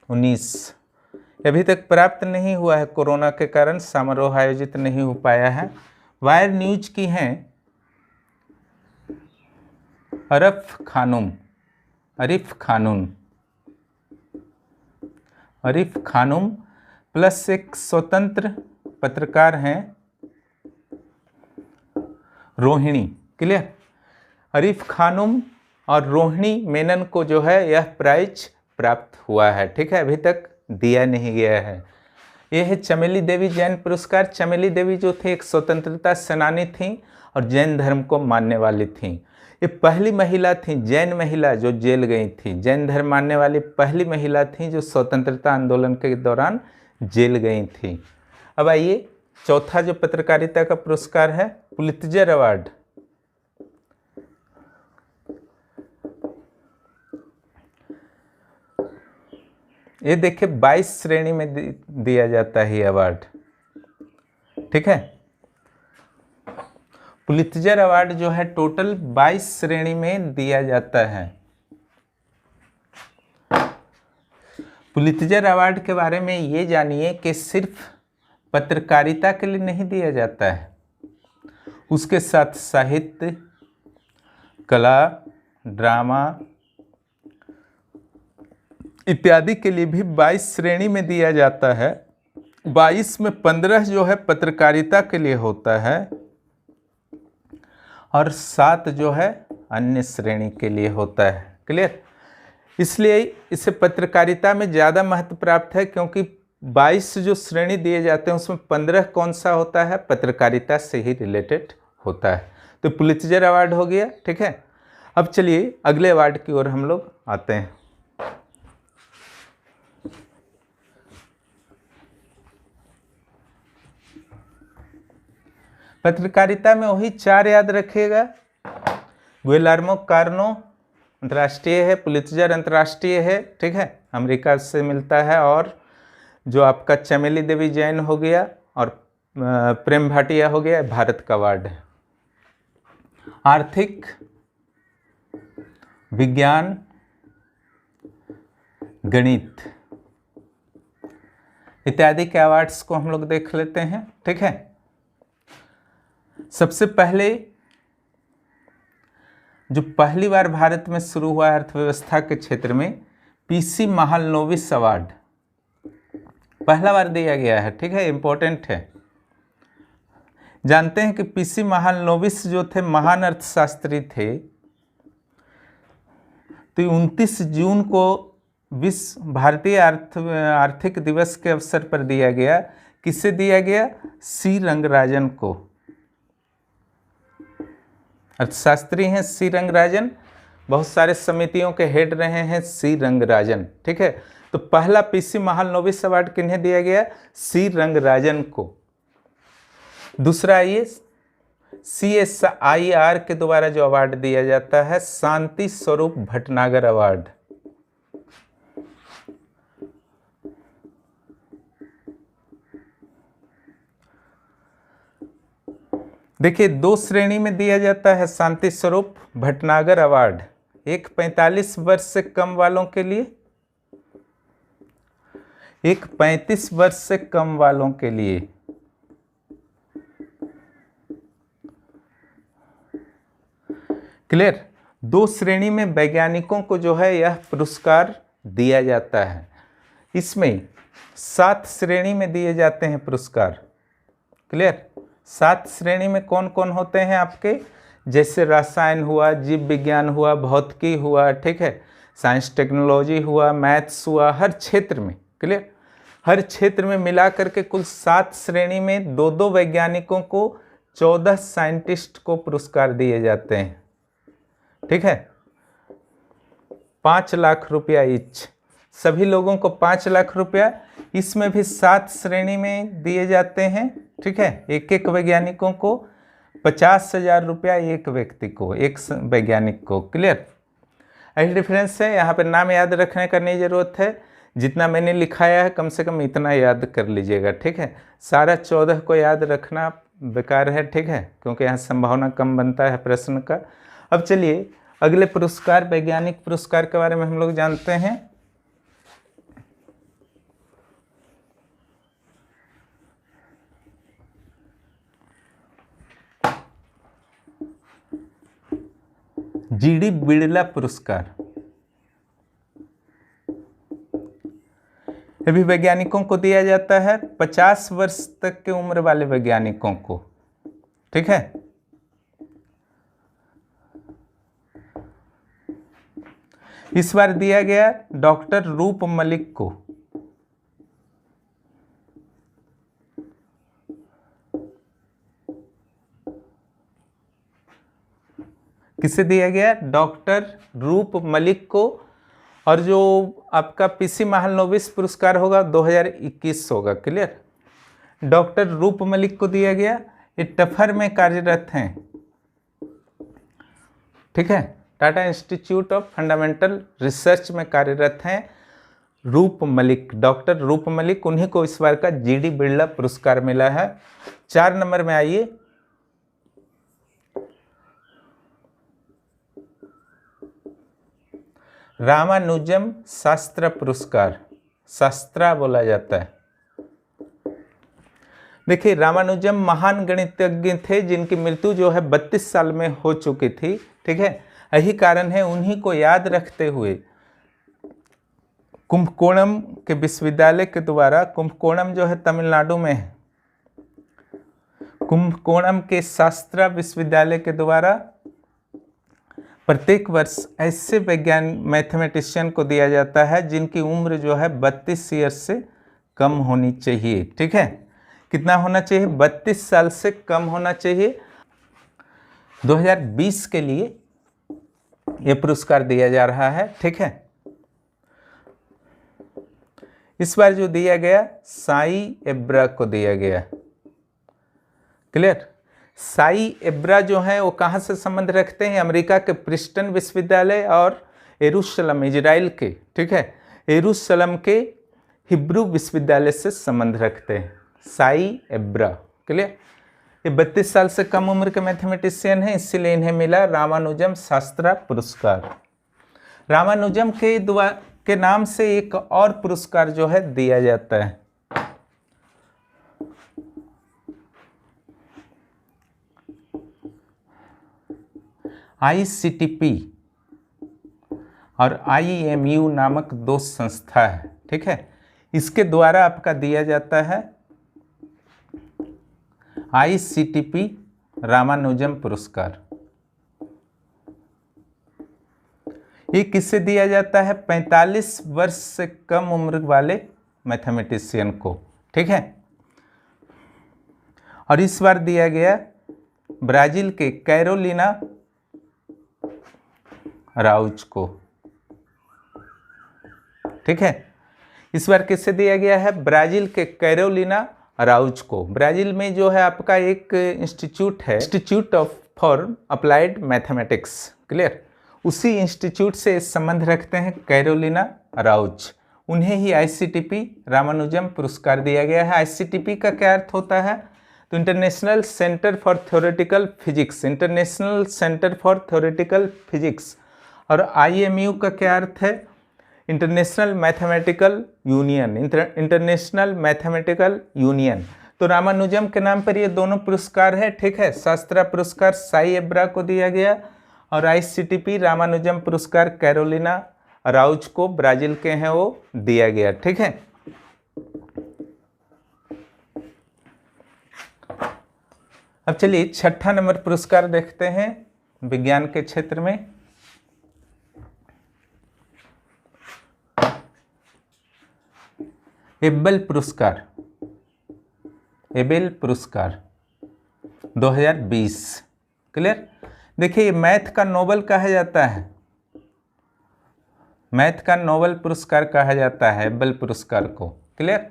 19 अभी तक प्राप्त नहीं हुआ है, कोरोना के कारण समारोह आयोजित नहीं हो पाया है। वायर न्यूज की हैं अरिफ खानुम प्लस एक स्वतंत्र पत्रकार हैं रोहिणी, क्लियर। अरिफ खानुम और रोहिणी मेनन को जो है यह प्राइज प्राप्त हुआ है, ठीक है, अभी तक दिया नहीं गया है। यह है चमेली देवी जैन पुरस्कार। चमेली देवी जो थे एक स्वतंत्रता सेनानी थी और जैन धर्म को मानने वाली थी। ये पहली महिला थी, जैन महिला जो जेल गई थी, जैन धर्म मानने वाली पहली महिला थी जो स्वतंत्रता आंदोलन के दौरान जेल गई थी। अब आइए चौथा जो पत्रकारिता का पुरस्कार है पुलित्जर अवार्ड। ये देखिए 22 श्रेणी में दिया जाता है ये अवार्ड, ठीक है। पुलित्जर अवार्ड जो है टोटल 22 श्रेणी में दिया जाता है। पुलित्जर अवार्ड के बारे में ये जानिए कि सिर्फ पत्रकारिता के लिए नहीं दिया जाता है, उसके साथ साहित्य, कला, ड्रामा इत्यादि के लिए भी 22 श्रेणी में दिया जाता है। 22 में 15 जो है पत्रकारिता के लिए होता है और 7 जो है अन्य श्रेणी के लिए होता है, क्लियर। इसलिए इसे पत्रकारिता में ज़्यादा महत्व प्राप्त है, क्योंकि 22 जो श्रेणी दिए जाते हैं उसमें 15 कौन सा होता है, पत्रकारिता से ही रिलेटेड होता है। तो पुलित्जर अवार्ड हो गया, ठीक है। अब चलिए अगले अवार्ड की ओर हम लोग आते हैं। पत्रकारिता में वही 4 याद रखिएगा, गुइलेर्मो कार्नो अंतर्राष्ट्रीय है, पुलित्जर अंतर्राष्ट्रीय है, ठीक है, अमेरिका से मिलता है। और जो आपका चमेली देवी जैन हो गया और प्रेम भाटिया हो गया, भारत का अवार्ड है। आर्थिक विज्ञान गणित इत्यादि के अवार्ड्स को हम लोग देख लेते हैं, ठीक है। सबसे पहले जो पहली बार भारत में शुरू हुआ अर्थव्यवस्था के क्षेत्र में, पीसी महालनोबिस अवार्ड पहला बार दिया गया है, ठीक है, इंपॉर्टेंट है। जानते हैं कि पीसी महालनोबिस जो थे महान अर्थशास्त्री थे, तो 29 जून को विश्व भारतीय आर्थिक दिवस के अवसर पर दिया गया। किसे दिया गया? सी रंगराजन को। अर्थशास्त्री हैं सी रंगराजन, बहुत सारे समितियों के हेड रहे हैं सी रंगराजन, ठीक है। तो पहला पीसी महालनोबिस अवार्ड किन्हें दिया गया? सी रंगराजन को। दूसरा ये CSIR के द्वारा जो अवार्ड दिया जाता है, शांति स्वरूप भटनागर अवार्ड। देखिए, 2 श्रेणी में दिया जाता है शांति स्वरूप भटनागर अवार्ड। एक 45 वर्ष से कम वालों के लिए, एक 35 वर्ष से कम वालों के लिए। क्लियर? 2 श्रेणी में वैज्ञानिकों को जो है यह पुरस्कार दिया जाता है। इसमें 7 श्रेणी में दिए जाते हैं पुरस्कार। क्लियर? 7 श्रेणी में कौन कौन होते हैं आपके? जैसे रसायन हुआ, जीव विज्ञान हुआ, भौतिकी हुआ, ठीक है, साइंस टेक्नोलॉजी हुआ, मैथ्स हुआ, हर क्षेत्र में। क्लियर? हर क्षेत्र में मिला करके कुल 7 श्रेणी में 2-2 वैज्ञानिकों को, 14 साइंटिस्ट को पुरस्कार दिए जाते हैं, ठीक है। 5 लाख रुपया ईच, सभी लोगों को 5 लाख रुपया। इसमें भी 7 श्रेणी में दिए जाते हैं, ठीक है। एक वैज्ञानिकों को 50,000 रुपया, एक व्यक्ति को, एक वैज्ञानिक को। क्लियर? यही डिफरेंस है। यहाँ पर नाम याद रखने का नहीं जरूरत है, जितना मैंने लिखाया है कम से कम इतना याद कर लीजिएगा, ठीक है। सारा 14 को याद रखना बेकार है, ठीक है, क्योंकि यहाँ संभावना कम बनता है प्रश्न का। अब चलिए अगले पुरस्कार, वैज्ञानिक पुरस्कार के बारे में हम लोग जानते हैं। GD बिड़ला पुरस्कार, ये भी वैज्ञानिकों को दिया जाता है, 50 वर्ष तक की उम्र वाले वैज्ञानिकों को, ठीक है। इस बार दिया गया डॉक्टर रूप मलिक को। किसे दिया गया? डॉक्टर रूप मलिक को। और जो आपका पीसी महालनोबिस पुरस्कार होगा 2021 होगा। क्लियर? डॉक्टर रूप मलिक को दिया गया, ये टफर में कार्यरत हैं, ठीक है, Tata institute of fundamental research में कार्यरत हैं रूप मलिक, डॉक्टर रूप मलिक। उन्हीं को इस बार का GD बिड़ला पुरस्कार मिला है। 4 नंबर में आइए, रामानुजम शास्त्र पुरस्कार, शास्त्रा बोला जाता है। देखिए, रामानुजम महान गणितज्ञ थे जिनकी मृत्यु जो है 32 साल में हो चुकी थी, ठीक है। यही कारण है, उन्हीं को याद रखते हुए कुंभकोणम के विश्वविद्यालय के द्वारा, कुंभकोणम जो है तमिलनाडु में है, कुंभकोणम के शास्त्रा विश्वविद्यालय के द्वारा प्रत्येक वर्ष ऐसे मैथमेटिशियन को दिया जाता है जिनकी उम्र जो है 32 ईयर से कम होनी चाहिए, ठीक है। कितना होना चाहिए? 32 साल से कम होना चाहिए। 2020 के लिए यह पुरस्कार दिया जा रहा है, ठीक है। इस बार जो दिया गया साई एब्रा को दिया गया। क्लियर? साई एब्रा जो है वो कहाँ से संबंध रखते हैं? अमेरिका के प्रिस्टन विश्वविद्यालय और यरूशलेम इजराइल के, ठीक है, यरूशलेम के हिब्रू विश्वविद्यालय से संबंध रखते हैं। साई एब्रा, क्लियर। ये 32 साल से कम उम्र के मैथमेटिशियन हैं, इसीलिए इन्हें मिला रामानुजम शास्त्रा पुरस्कार। रामानुजम के नाम से एक और पुरस्कार जो है दिया जाता है, ICTP और IMU नामक दो संस्था है, ठीक है, इसके द्वारा आपका दिया जाता है ICTP रामानुजम पुरस्कार। ये किससे दिया जाता है? 45 वर्ष से कम उम्र वाले मैथमेटिशियन को, ठीक है। और इस बार दिया गया ब्राजील के कैरोलिना राउज को, ठीक है। इस बार किससे दिया गया है? ब्राजील के कैरोलिना राउज को। ब्राजील में जो है आपका एक इंस्टीट्यूट है, institute for applied mathematics, clear, उसी इंस्टीट्यूट से संबंध रखते हैं कैरोलिना राउज। उन्हें ही ICTP रामानुजम पुरस्कार दिया गया है। ICTP का क्या अर्थ होता है? तो international centre for theoretical physics, international centre for theoretical physics. और IMU का क्या अर्थ है? International mathematical union, international mathematical union. तो रामानुजम के नाम पर ये दोनों पुरस्कार है, ठीक है। शास्त्रा पुरस्कार साई एब्रा को दिया गया और ICTP रामानुजम पुरस्कार कैरोलिना राउज को, ब्राजील के हैं, वो दिया गया, ठीक है। अब चलिए 6ठा नंबर पुरस्कार देखते हैं विज्ञान के क्षेत्र में। एबेल पुरस्कार, एबेल पुरस्कार 2020, क्लियर। देखिए ये मैथ का नोबेल कहा जाता है, मैथ का नोबेल पुरस्कार कहा जाता है एबेल पुरस्कार को, क्लियर।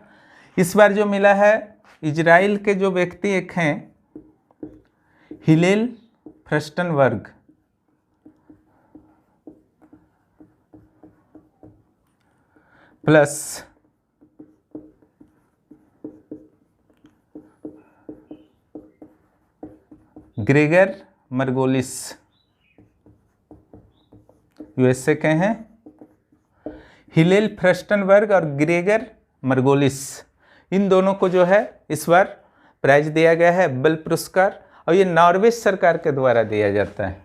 इस बार जो मिला है इजराइल के जो व्यक्ति एक हैं हिलेल फ्रस्टनबर्ग, प्लस ग्रेगर मर्गोलिस, USA के हैं। हिलेल फ्रस्टनबर्ग और ग्रेगर मर्गोलिस, इन दोनों को जो है इस बार प्राइज दिया गया है एबेल पुरस्कार। और ये नॉर्वे सरकार के द्वारा दिया जाता है,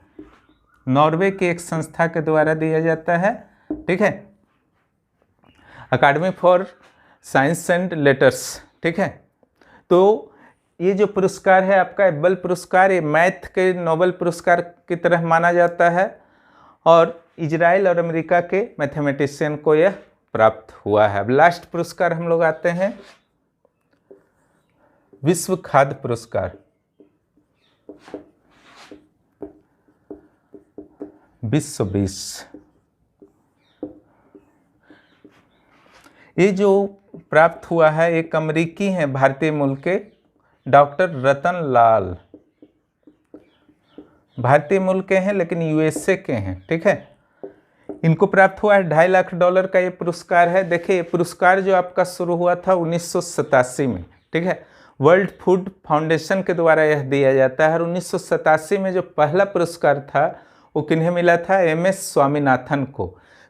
नॉर्वे की एक संस्था के द्वारा दिया जाता है, ठीक है, अकादमी फॉर साइंस एंड लेटर्स, ठीक है। तो ये जो पुरस्कार है आपका एबेल पुरस्कार, ये मैथ के नोबेल पुरस्कार की तरह माना जाता है और इजराइल और अमेरिका के मैथमेटिशियन को यह प्राप्त हुआ है। अब लास्ट पुरस्कार हम लोग आते हैं विश्व खाद्य पुरस्कार। विश्व 20, ये जो प्राप्त हुआ है एक अमेरिकी हैं, भारतीय मूल के डॉक्टर रतन लाल, भारतीय मूल के हैं लेकिन USA के हैं, ठीक है। इनको प्राप्त हुआ है $2.5 लाख का ये पुरस्कार है। देखिए ये पुरस्कार जो आपका शुरू हुआ था 1987 में, ठीक है, वर्ल्ड फूड फाउंडेशन के द्वारा यह दिया जाता है। और 1987 में जो पहला पुरस्कार था वो किन्हें मिला था? MS स्वामीनाथन को।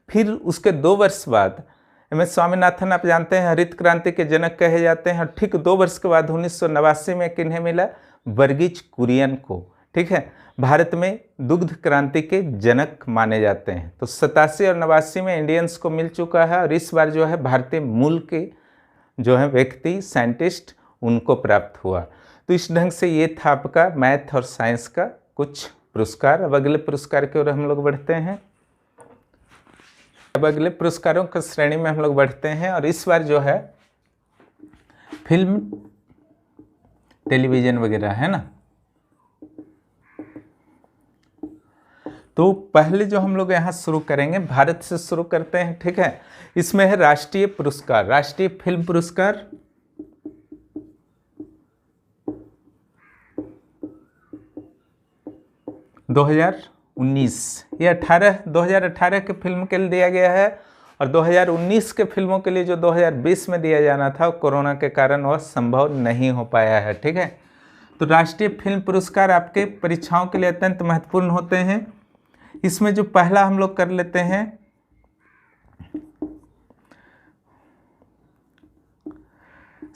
फिर उसके 2 वर्ष बाद MS स्वामीनाथन आप जानते हैं हरित क्रांति के जनक कहे जाते हैं। ठीक 2 वर्ष के बाद 1989 में किन्हें मिला? वर्गीज कुरियन को, ठीक है, भारत में दुग्ध क्रांति के जनक माने जाते हैं। तो 87 और 89 में इंडियंस को मिल चुका है और इस बार जो है भारतीय मूल के जो है व्यक्ति साइंटिस्ट उनको प्राप्त हुआ। तो इस ढंग से ये था आपका मैथ और साइंस का कुछ पुरस्कार। अब अगले पुरस्कार की ओर हम लोग बढ़ते हैं। अब अगले पुरस्कारों की श्रेणी में हम लोग बढ़ते हैं और इस बार जो है फिल्म, टेलीविज़न वगैरह है ना। तो पहले जो हम लोग यहाँ शुरू करेंगे भारत से शुरू करते हैं, ठीक है। इसमें है राष्ट्रीय पुरस्कार, राष्ट्रीय फिल्म पुरस्कार। 2019, ये 2018 के फिल्म के लिए दिया गया है, और 2019 के फिल्मों के लिए जो 2020 में दिया जाना था कोरोना के कारण वह संभव नहीं हो पाया है। ठीक है, तो राष्ट्रीय फिल्म पुरस्कार आपके परीक्षाओं के लिए अत्यंत महत्वपूर्ण होते हैं। इसमें जो पहला हम लोग कर लेते हैं,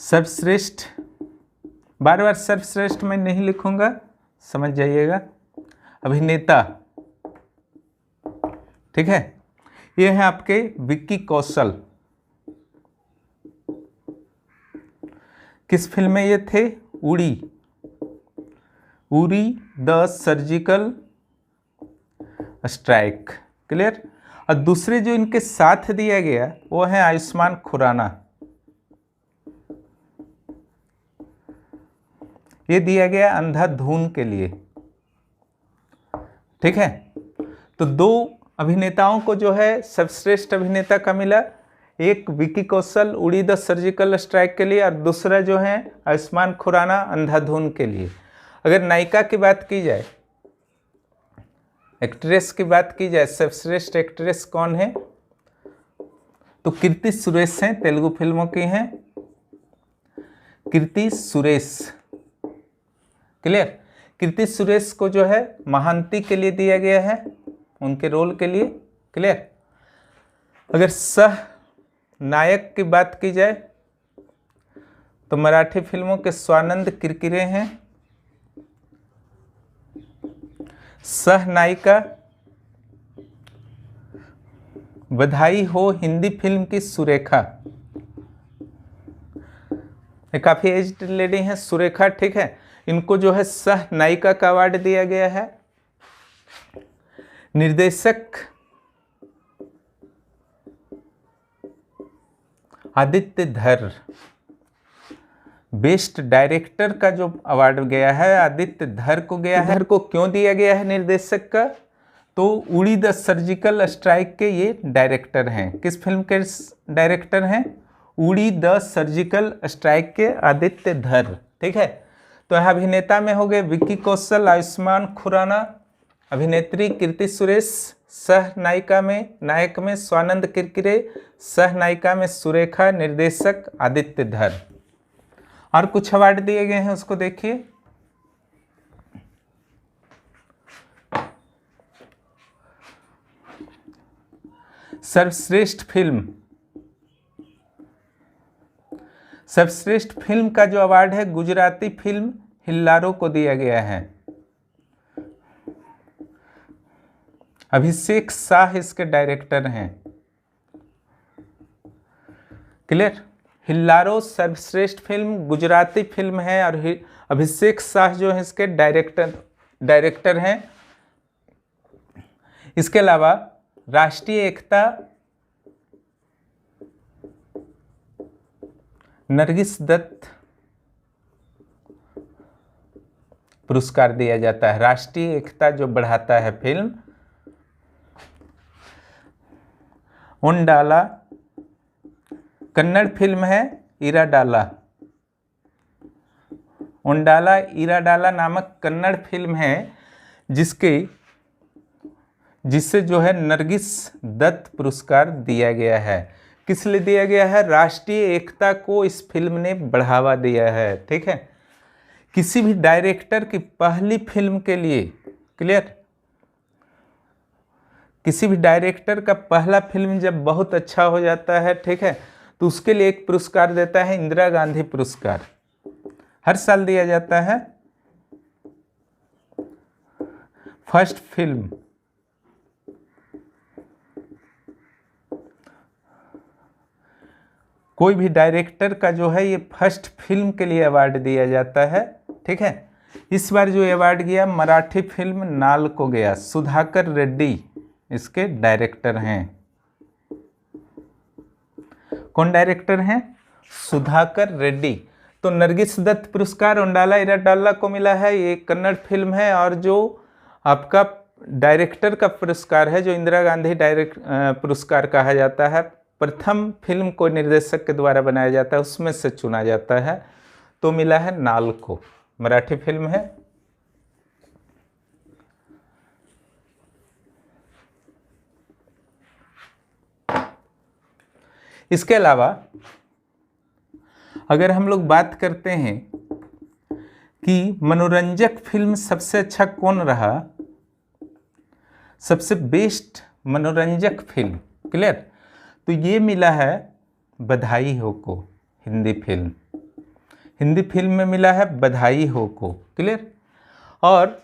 सर्वश्रेष्ठ, बार बार सर्वश्रेष्ठ मैं नहीं लिखूंगा, समझ जाइएगा, अभिनेता। ठीक है, ये है आपके विक्की कौशल। किस फिल्म में ये थे? Uri the surgical strike. Clear. और दूसरे जो इनके साथ दिया गया वो है आयुष्मान खुराना, ये दिया गया अंधाधुन के लिए। ठीक है, तो दो अभिनेताओं को जो है सर्वश्रेष्ठ अभिनेता का मिला, एक विक्की कौशल उड़ी द सर्जिकल स्ट्राइक के लिए, और दूसरा जो है आयुष्मान खुराना अंधाधुन के लिए। अगर नायिका की बात की जाए, एक्ट्रेस की बात की जाए, सर्वश्रेष्ठ एक्ट्रेस कौन है? तो कीर्ति सुरेश हैं, तेलुगु फिल्मों की हैं कीर्ति सुरेश। क्लियर। कीर्ति सुरेश को जो है महांती के लिए दिया गया है, उनके रोल के लिए। क्लियर। अगर सह नायक की बात की जाए तो मराठी फिल्मों के स्वानंद किरकिरे हैं। सह नायिका बधाई हो हिंदी फिल्म की सुरेखा, काफी एज्ड लेडी हैं सुरेखा। ठीक है, इनको जो है सह नायिका का अवार्ड दिया गया है। निर्देशक आदित्य धर, बेस्ट डायरेक्टर का जो अवार्ड गया है आदित्य धर को गया है। धर को क्यों दिया गया है निर्देशक का? तो उड़ी द सर्जिकल स्ट्राइक के ये डायरेक्टर हैं। किस फिल्म के डायरेक्टर हैं? उड़ी द सर्जिकल स्ट्राइक के आदित्य धर। ठीक है, तो यहाँ अभिनेता में हो गए विक्की कौशल, आयुष्मान खुराना, अभिनेत्री कीर्ति सुरेश, सह नायिका में नायक में स्वानंद किरकिरे, सह नायिका में सुरेखा, निर्देशक आदित्य धर। और कुछ अवार्ड दिए गए हैं उसको देखिए। सर्वश्रेष्ठ फिल्म, सर्वश्रेष्ठ फिल्म का जो अवार्ड है गुजराती फिल्म हिल्लारो को दिया गया है। अभिषेक शाह इसके डायरेक्टर हैं। क्लियर। हिल्लारो सर्वश्रेष्ठ फिल्म गुजराती फिल्म है और अभिषेक शाह जो है इसके डायरेक्टर हैं। इसके अलावा राष्ट्रीय एकता नरगिस दत्त पुरस्कार दिया जाता है। राष्ट्रीय एकता जो बढ़ाता है फिल्म। ओंडाला कन्नड़ फिल्म है इराडाला। ओंडाला इराडाला नामक कन्नड़ फिल्म है जिससे जो है नरगिस दत्त पुरस्कार दिया गया है। किस लिए दिया गया है? राष्ट्रीय एकता को इस फिल्म ने बढ़ावा दिया है। ठीक है, किसी भी डायरेक्टर की पहली फिल्म के लिए, क्लियर, किसी भी डायरेक्टर का पहला फिल्म जब बहुत अच्छा हो जाता है, ठीक है, तो उसके लिए एक पुरस्कार देता है इंदिरा गांधी पुरस्कार, हर साल दिया जाता है। फर्स्ट फिल्म, कोई भी डायरेक्टर का जो है ये फर्स्ट फिल्म के लिए अवार्ड दिया जाता है। ठीक है, इस बार जो अवार्ड गया मराठी फिल्म नाल को गया। सुधाकर रेड्डी इसके डायरेक्टर हैं। कौन डायरेक्टर हैं? सुधाकर रेड्डी। तो नरगिस दत्त पुरस्कार ओंडाला इराडाला को मिला है, ये कन्नड़ फिल्म है। और जो आपका डायरेक्टर का पुरस्कार है जो इंदिरा गांधी पुरस्कार कहा जाता है, प्रथम फिल्म को निर्देशक के द्वारा बनाया जाता है उसमें से चुना जाता है, तो मिला है नाल को। मराठी फिल्म है। इसके अलावा अगर हम लोग बात करते हैं कि मनोरंजक फिल्म सबसे अच्छा कौन रहा, सबसे बेस्ट मनोरंजक फिल्म, क्लियर, तो ये मिला है बधाई हो को, हिंदी फिल्म में मिला है बधाई हो को, क्लियर। और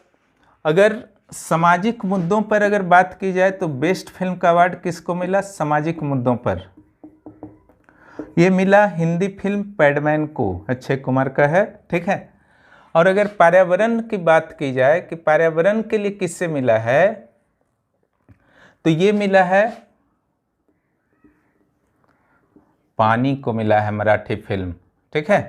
अगर सामाजिक मुद्दों पर अगर बात की जाए तो बेस्ट फिल्म का अवार्ड किसको मिला, सामाजिक मुद्दों पर, ये मिला हिंदी फिल्म पैडमैन को, अक्षय कुमार का है, ठीक है। और अगर पर्यावरण की बात की जाए कि पर्यावरण के लिए किससे मिला है, तो ये मिला है पानी को मिला है, मराठी फिल्म, ठीक है।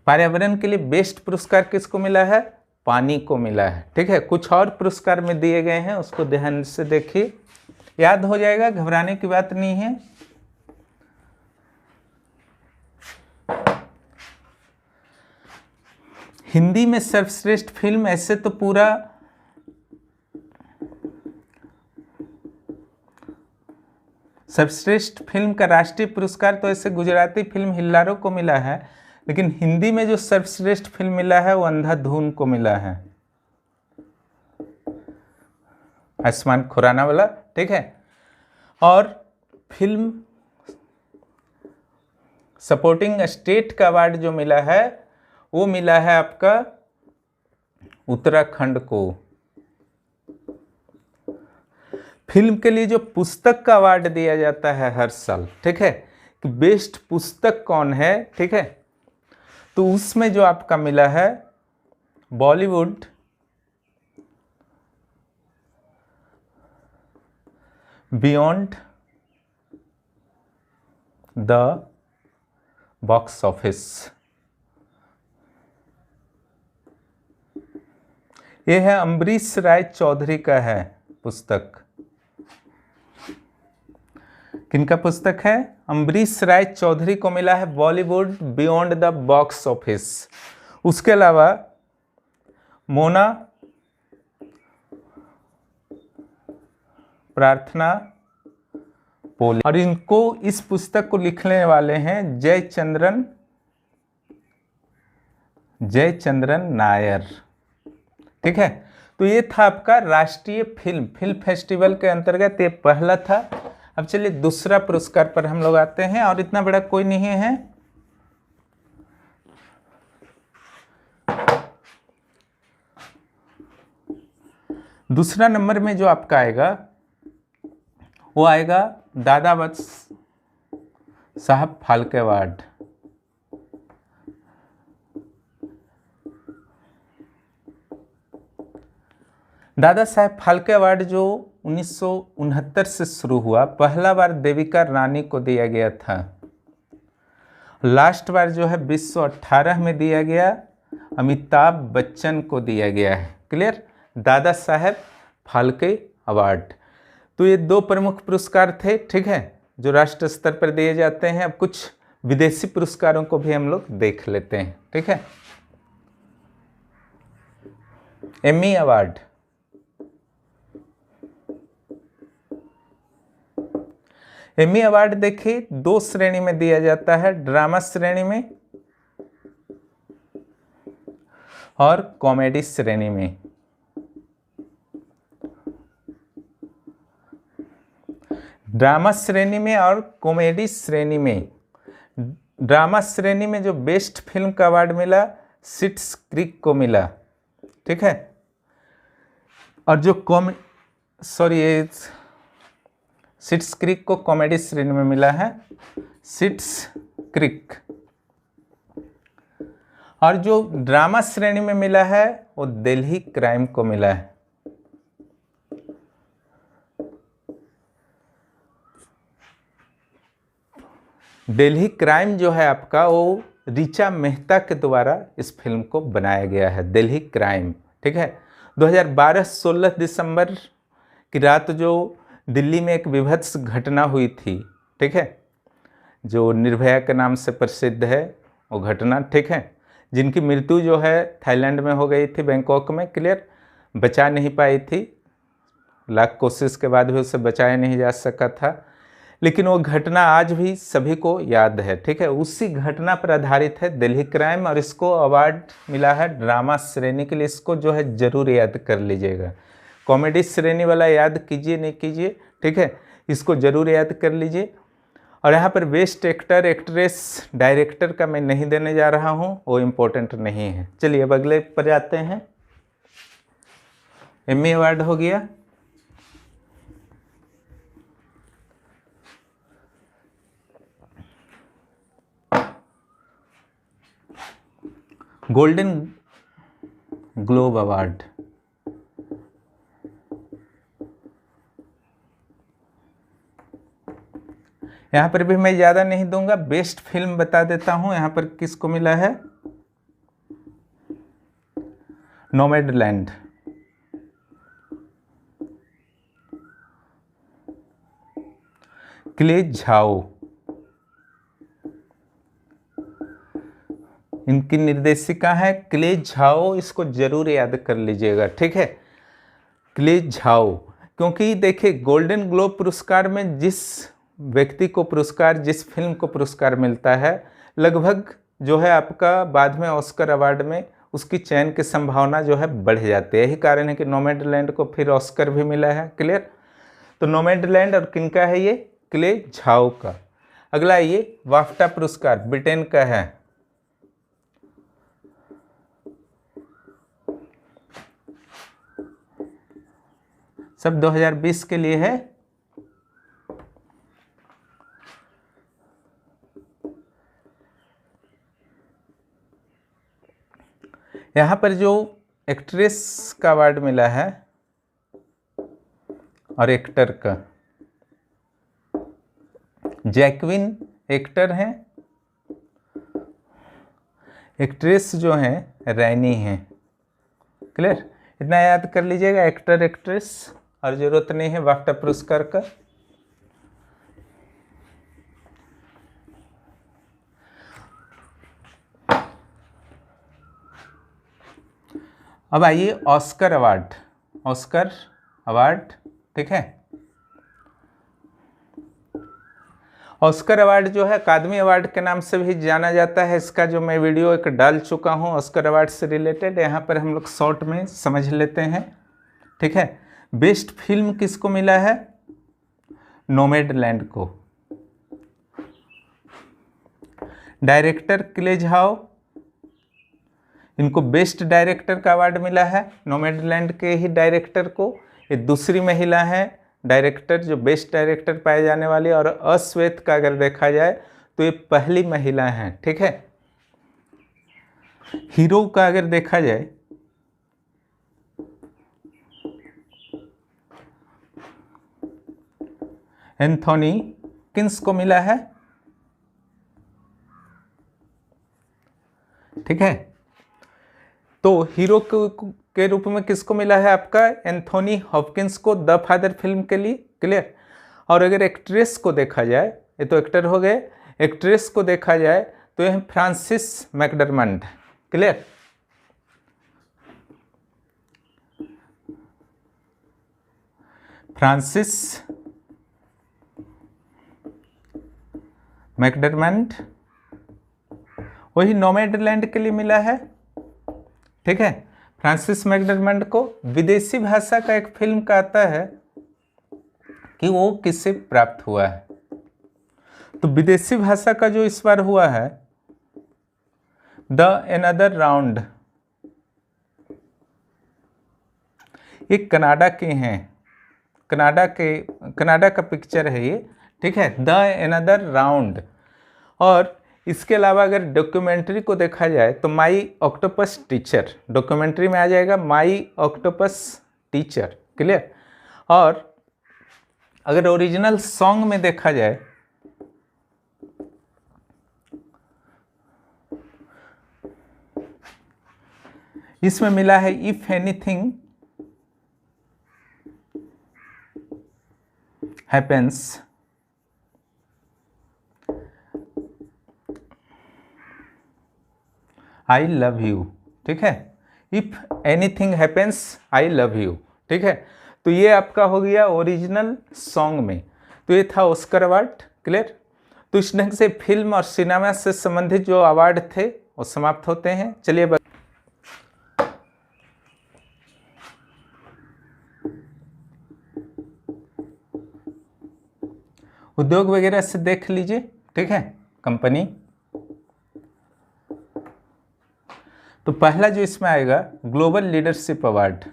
पर्यावरण के लिए बेस्ट पुरस्कार किसको मिला है, पानी को मिला है, ठीक है। कुछ और पुरस्कार में दिए गए हैं, उसको ध्यान से देखिए, याद हो जाएगा, घबराने की बात नहीं है। हिंदी में सर्वश्रेष्ठ फिल्म, ऐसे तो पूरा सर्वश्रेष्ठ फिल्म का राष्ट्रीय पुरस्कार तो ऐसे गुजराती फिल्म हिल्लारो को मिला है, लेकिन हिंदी में जो सर्वश्रेष्ठ फिल्म मिला है वो अंधाधुन को मिला है, आयुष्मान खुराना वाला, ठीक है। और फिल्म सपोर्टिंग स्टेट का अवार्ड जो मिला है वो मिला है आपका उत्तराखंड को। फिल्म के लिए जो पुस्तक का अवार्ड दिया जाता है हर साल, ठीक है, कि बेस्ट पुस्तक कौन है, ठीक है, तो उसमें जो आपका मिला है Bollywood beyond the box office, ये है अम्बरीश राय चौधरी का है पुस्तक। किनका पुस्तक है, अम्बरीश राय चौधरी को मिला है Bollywood beyond the box office. उसके अलावा मोना प्रार्थना पोली, और इनको इस पुस्तक को लिखने वाले हैं जयचंद्रन नायर, ठीक है। तो ये था आपका राष्ट्रीय फिल्म फेस्टिवल के अंतर्गत, ये पहला था। अब चलिए दूसरा पुरस्कार पर हम लोग आते हैं, और इतना बड़ा कोई नहीं है। दूसरा नंबर में जो आपका आएगा वो आएगा दादा साहब फाल्के अवार्ड। दादा साहब फाल्के अवार्ड जो 1969 से शुरू हुआ, पहला बार देविका रानी को दिया गया था, लास्ट बार जो है 2018 में दिया गया, अमिताभ बच्चन को दिया गया है, क्लियर, दादा साहब फाल्के अवार्ड। तो ये दो प्रमुख पुरस्कार थे, ठीक है, जो राष्ट्र स्तर पर दिए जाते हैं। अब कुछ विदेशी पुरस्कारों को भी हम लोग देख लेते हैं, ठीक है। एमी अवार्ड, एमी अवार्ड देखिए दो श्रेणी में दिया जाता है, ड्रामा श्रेणी में और कॉमेडी श्रेणी में। ड्रामा श्रेणी में और कॉमेडी श्रेणी में, ड्रामा श्रेणी में जो बेस्ट फिल्म का अवार्ड मिला शिट्स क्रीक को मिला, ठीक है। और जो शिट्स क्रीक को कॉमेडी श्रेणी में मिला है, शिट्स क्रीक। और जो ड्रामा श्रेणी में मिला है वो दिल्ली क्राइम को मिला है। दिल्ली क्राइम जो है आपका वो ऋचा मेहता के द्वारा इस फिल्म को बनाया गया है, दिल्ली क्राइम, ठीक है। 2012 16 दिसंबर की रात जो दिल्ली में एक विभत्स घटना हुई थी, ठीक है, जो निर्भया के नाम से प्रसिद्ध है वो घटना, ठीक है, जिनकी मृत्यु जो है थाईलैंड में हो गई थी, बैंकॉक में, क्लियर, बचा नहीं पाई थी लाख कोशिश के बाद भी उसे बचाया नहीं जा सका था, लेकिन वो घटना आज भी सभी को याद है। ठीक है, उसी घटना पर आधारित है दिल्ली क्राइम, और इसको अवार्ड मिला है ड्रामा श्रेणी के लिए। इसको जो है जरूर याद कर लीजिएगा। कॉमेडी श्रेणी वाला याद कीजिए नहीं कीजिए, ठीक है, इसको जरूर याद कर लीजिए। और यहाँ पर बेस्ट एक्टर, एक्ट्रेस, डायरेक्टर का मैं नहीं देने जा रहा हूँ, वो इम्पोर्टेंट नहीं है। चलिए अब अगले पर जाते हैं। एमी अवार्ड हो गया, गोल्डन ग्लोब अवार्ड, यहाँ पर भी मैं ज़्यादा नहीं दूंगा, बेस्ट फिल्म बता देता हूँ। यहाँ पर किसको मिला है? नोमैडलैंड। क्ले झाओ, इनकी निर्देशिका है क्ले झाओ, इसको जरूर याद कर लीजिएगा। ठीक है, क्ले झाओ, क्योंकि देखिए गोल्डन ग्लोब पुरस्कार में जिस व्यक्ति को पुरस्कार, जिस फिल्म को पुरस्कार मिलता है, लगभग जो है आपका बाद में ऑस्कर अवार्ड में उसकी चयन की संभावना जो है बढ़ जाती है। यही कारण है कि नोमैडलैंड को फिर ऑस्कर भी मिला है। क्लियर? तो नोमैडलैंड और किनका है ये? क्ले झाओ का। अगला ये वाफ्टा पुरस्कार ब्रिटेन का है। सब 2020 के लिए है। यहाँ पर जो एक्ट्रेस का अवार्ड मिला है और एक्टर का, जैकविन एक्टर हैं, एक्ट्रेस जो हैं रैनी हैं। क्लियर? इतना याद कर लीजिएगा, एक्टर एक्ट्रेस, और जरूरत नहीं है वाफ्टा पुरस्कार का। अब आइए ऑस्कर अवार्ड। ऑस्कर अवार्ड, ठीक है, ऑस्कर अवार्ड जो है अकादमी अवार्ड के नाम से भी जाना जाता है। इसका जो मैं वीडियो एक डाल चुका हूँ ऑस्कर अवार्ड से रिलेटेड, यहाँ पर हम लोग शॉर्ट में समझ लेते हैं। ठीक है, बेस्ट फिल्म किसको मिला है? नोमैडलैंड को। डायरेक्टर क्ले झाओ, इनको बेस्ट डायरेक्टर का अवार्ड मिला है, नोमैडलैंड के ही डायरेक्टर को। ये दूसरी महिला है डायरेक्टर जो बेस्ट डायरेक्टर पाए जाने वाली, और अश्वेत का अगर देखा जाए तो ये पहली महिला हैं। ठीक है, हीरो का अगर देखा जाए एंथोनी किन्स को मिला है। ठीक है, तो हीरो के रूप में किसको मिला है आपका? एंथोनी हॉपकिंस को, द फादर फिल्म के लिए। क्लियर? और अगर एक्ट्रेस को देखा जाए, ये तो एक्टर हो गए, एक्ट्रेस को देखा जाए तो यह फ्रांसिस मैकडरमंड। क्लियर? फ्रांसिस मैकडरमंड, वही नोमैडलैंड के लिए मिला है। ठीक है, फ्रांसिस मैकडरमंड को विदेशी भाषा का एक फिल्म का आता है कि वो किससे प्राप्त हुआ है, तो विदेशी भाषा का जो इस बार हुआ है द एनदर राउंड, ये कनाडा के हैं, कनाडा का पिक्चर है ये। ठीक है, द एनदर राउंड। और इसके अलावा अगर डॉक्यूमेंट्री को देखा जाए तो माई ऑक्टोपस टीचर, डॉक्यूमेंट्री में आ जाएगा माई ऑक्टोपस टीचर। क्लियर? और अगर ओरिजिनल सॉन्ग में देखा जाए इसमें मिला है if anything happens, I love you. ठीक है, if anything happens I love you. ठीक है, तो ये आपका हो गया ओरिजिनल सॉन्ग में। तो ये था ऑस्कर अवार्ड। क्लियर। तो इस ढंग से फिल्म और सिनेमा से संबंधित जो अवार्ड थे वो समाप्त होते हैं। चलिए उद्योग वगैरह से देख लीजिए। ठीक है, कंपनी। तो पहला जो इसमें आएगा ग्लोबल लीडरशिप अवार्ड।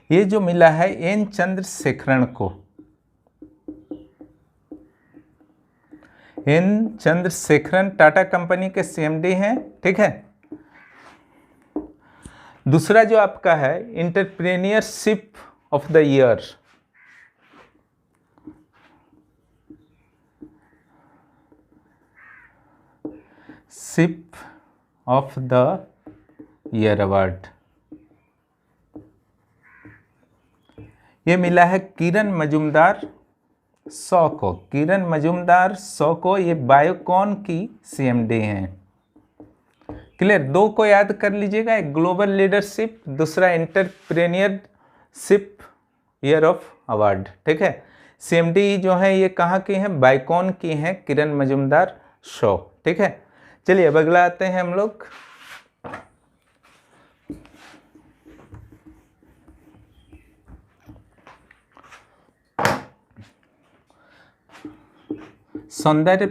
ये जो मिला है एन चंद्रशेखरन को। एन चंद्रशेखरन टाटा कंपनी के सीएमडी हैं। ठीक है। दूसरा जो आपका है entrepreneurship of the year. Ship of the year award ये मिला है किरण मजूमदार 100 को। किरण मजूमदार 100 को। ये बायोकॉन की सीएमडी हैं। क्लियर। दो को याद कर लीजिएगा, एक ग्लोबल लीडरशिप, दूसरा एंटरप्रेन्योरशिप ईयर ऑफ अवार्ड। ठीक है। सीएमडी जो है ये कहाँ की हैं? बायोकॉन की हैं, किरण मजूमदार 100। ठीक है। चलिए अब अगला आते हैं हम लोग। सौंदर्य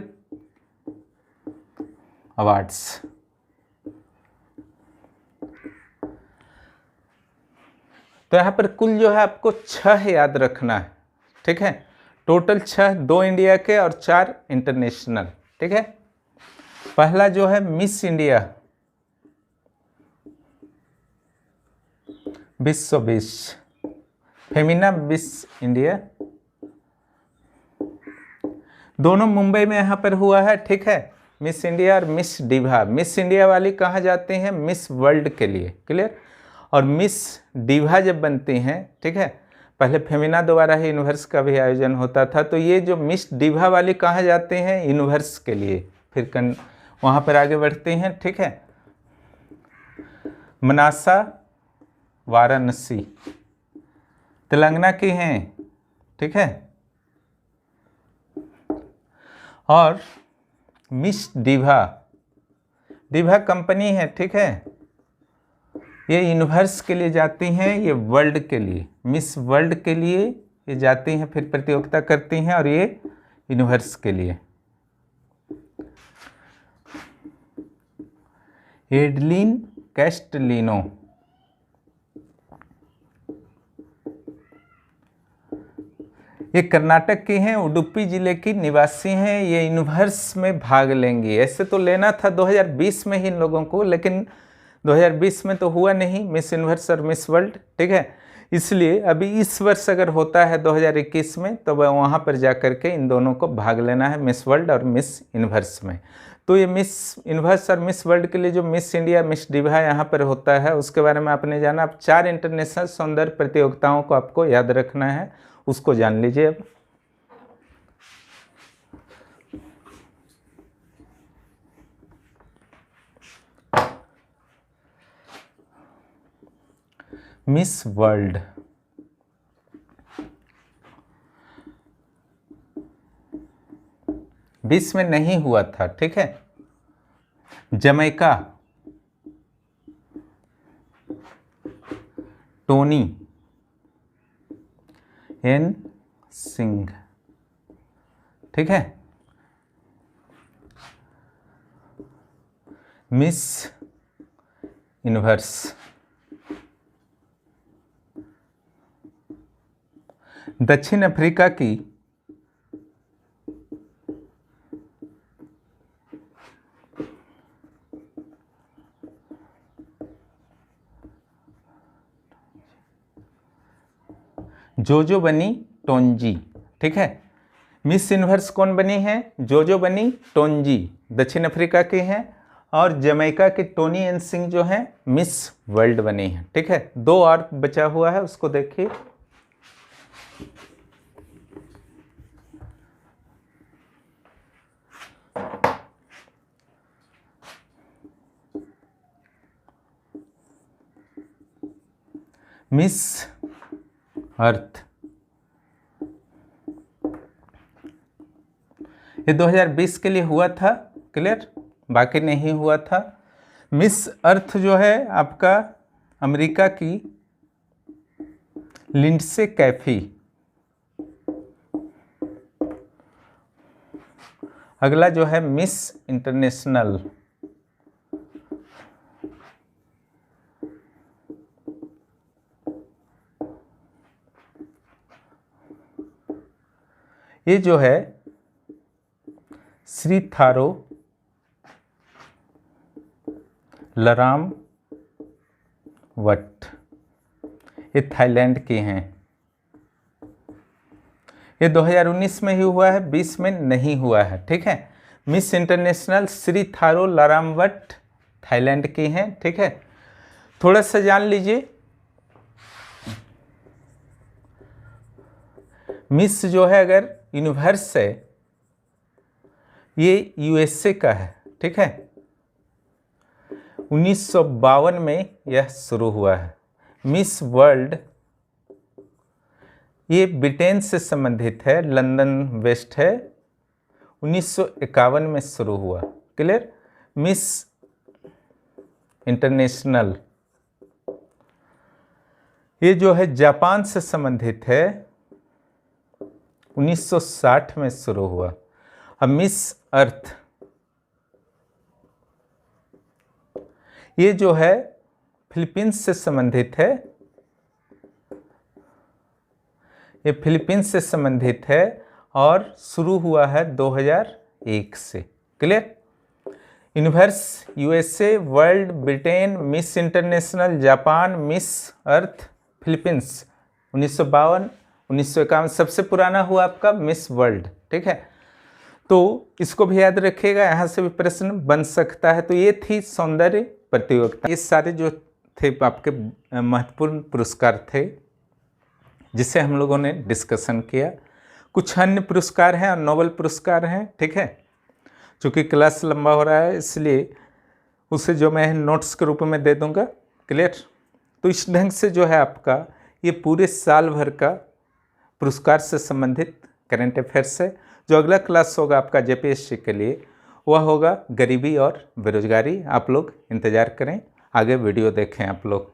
अवार्ड्स। तो यहां पर कुल जो है आपको 6 याद रखना है। ठीक है। टोटल 6, 2 इंडिया के और 4 इंटरनेशनल। ठीक है। पहला जो है miss India 2020, Femina miss India. दोनों मुंबई में यहाँ पर हुआ है। ठीक है। मिस इंडिया और मिस डिवा। मिस इंडिया वाली कहाँ जाती हैं? मिस वर्ल्ड के लिए। क्लियर। और मिस डिवा जब बनती हैं, ठीक है, पहले फेमिना द्वारा ही यूनिवर्स का भी आयोजन होता था, तो ये जो मिस डिवा वाली कहाँ जाते हैं? यूनिवर्स के लिए। फिर वहाँ पर आगे बढ़ते हैं। ठीक है। मनासा वाराणसी तेलंगाना की हैं। ठीक है। और मिस डिवा, डिवा कंपनी है। ठीक है। ये यूनिवर्स के लिए जाती हैं, ये वर्ल्ड के लिए, मिस वर्ल्ड के लिए ये जाती हैं, फिर प्रतियोगिता करती हैं, और ये यूनिवर्स के लिए। एडलिन कैस्टलिनो ये कर्नाटक की हैं, उडुपी जिले की निवासी हैं। ये यूनिवर्स में भाग लेंगी। ऐसे तो लेना था 2020 में ही इन लोगों को, लेकिन 2020 में तो हुआ नहीं मिस यूनिवर्स और मिस वर्ल्ड। ठीक है। इसलिए अभी इस वर्ष अगर होता है 2021 में, तो वहाँ पर जा कर के इन दोनों को भाग लेना है, मिस वर्ल्ड और मिस यूनिवर्स में। तो ये मिस यूनिवर्स और मिस वर्ल्ड के लिए जो मिस इंडिया, मिस डिवा यहाँ पर होता है, उसके बारे में आपने जाना। अब 4 इंटरनेशनल सौंदर्य प्रतियोगिताओं को आपको याद रखना है, उसको जान लीजिए। अब मिस वर्ल्ड, बीस में नहीं हुआ था। ठीक है। Jamaica Tony N Singh. ठीक है। मिस यूनिवर्स दक्षिण अफ्रीका की जोजो बनी टोंजी। ठीक है। मिस यूनिवर्स कौन बनी है? जोजो बनी टोंजी, दक्षिण अफ्रीका की हैं। और जमैका की टोनी एन सिंह जो है मिस वर्ल्ड बनी है। ठीक है। 2 और बचा हुआ है, उसको देखिए। मिस अर्थ, ये 2020 के लिए हुआ था, क्लियर, बाकी नहीं हुआ था। मिस अर्थ जो है आपका अमेरिका की लिंडसे कैफी। अगला जो है मिस इंटरनेशनल, ये जो है श्री थारो लराम वट, ये थाईलैंड के हैं। ये 2019 में ही हुआ है, 20 में नहीं हुआ है, ठीक है। मिस इंटरनेशनल श्री थारो लराम वट थाईलैंड की हैं, ठीक है। थोड़ा सा जान लीजिए, मिस जो है अगर यूनिवर्स है, ये यूएसए का है, ठीक है। 1952 में यह शुरू हुआ है। मिस वर्ल्ड ये ब्रिटेन से संबंधित है, लंदन वेस्ट है, 1951 में शुरू हुआ, क्लियर। मिस इंटरनेशनल ये जो है जापान से संबंधित है, 1960 में शुरू हुआ। अब मिस अर्थ ये जो है फिलीपींस से संबंधित है, ये फिलीपींस से संबंधित है और शुरू हुआ है 2001 से, clear. Universe USA, World Britain, Miss International Japan, Miss Earth Philippines, 1952, 1951 सबसे पुराना हुआ आपका मिस वर्ल्ड, ठीक है। तो इसको भी याद रखिएगा, यहाँ से भी प्रश्न बन सकता है। तो ये थी सौंदर्य प्रतियोगिता। ये सारे जो थे आपके महत्वपूर्ण पुरस्कार थे जिसे हम लोगों ने डिस्कशन किया। कुछ अन्य पुरस्कार हैं और नोबेल पुरस्कार हैं, ठीक है। चूँकि क्लास लंबा हो रहा है इसलिए उसे जो मैं नोट्स के रूप में दे दूंगा, क्लियर। तो इस ढंग से जो है आपका ये पूरे साल भर का पुरस्कार से संबंधित करंट अफेयर्स है। जो अगला क्लास होगा आपका जेपीएससी के लिए वह होगा गरीबी और बेरोजगारी। आप लोग इंतज़ार करें, आगे वीडियो देखें आप लोग।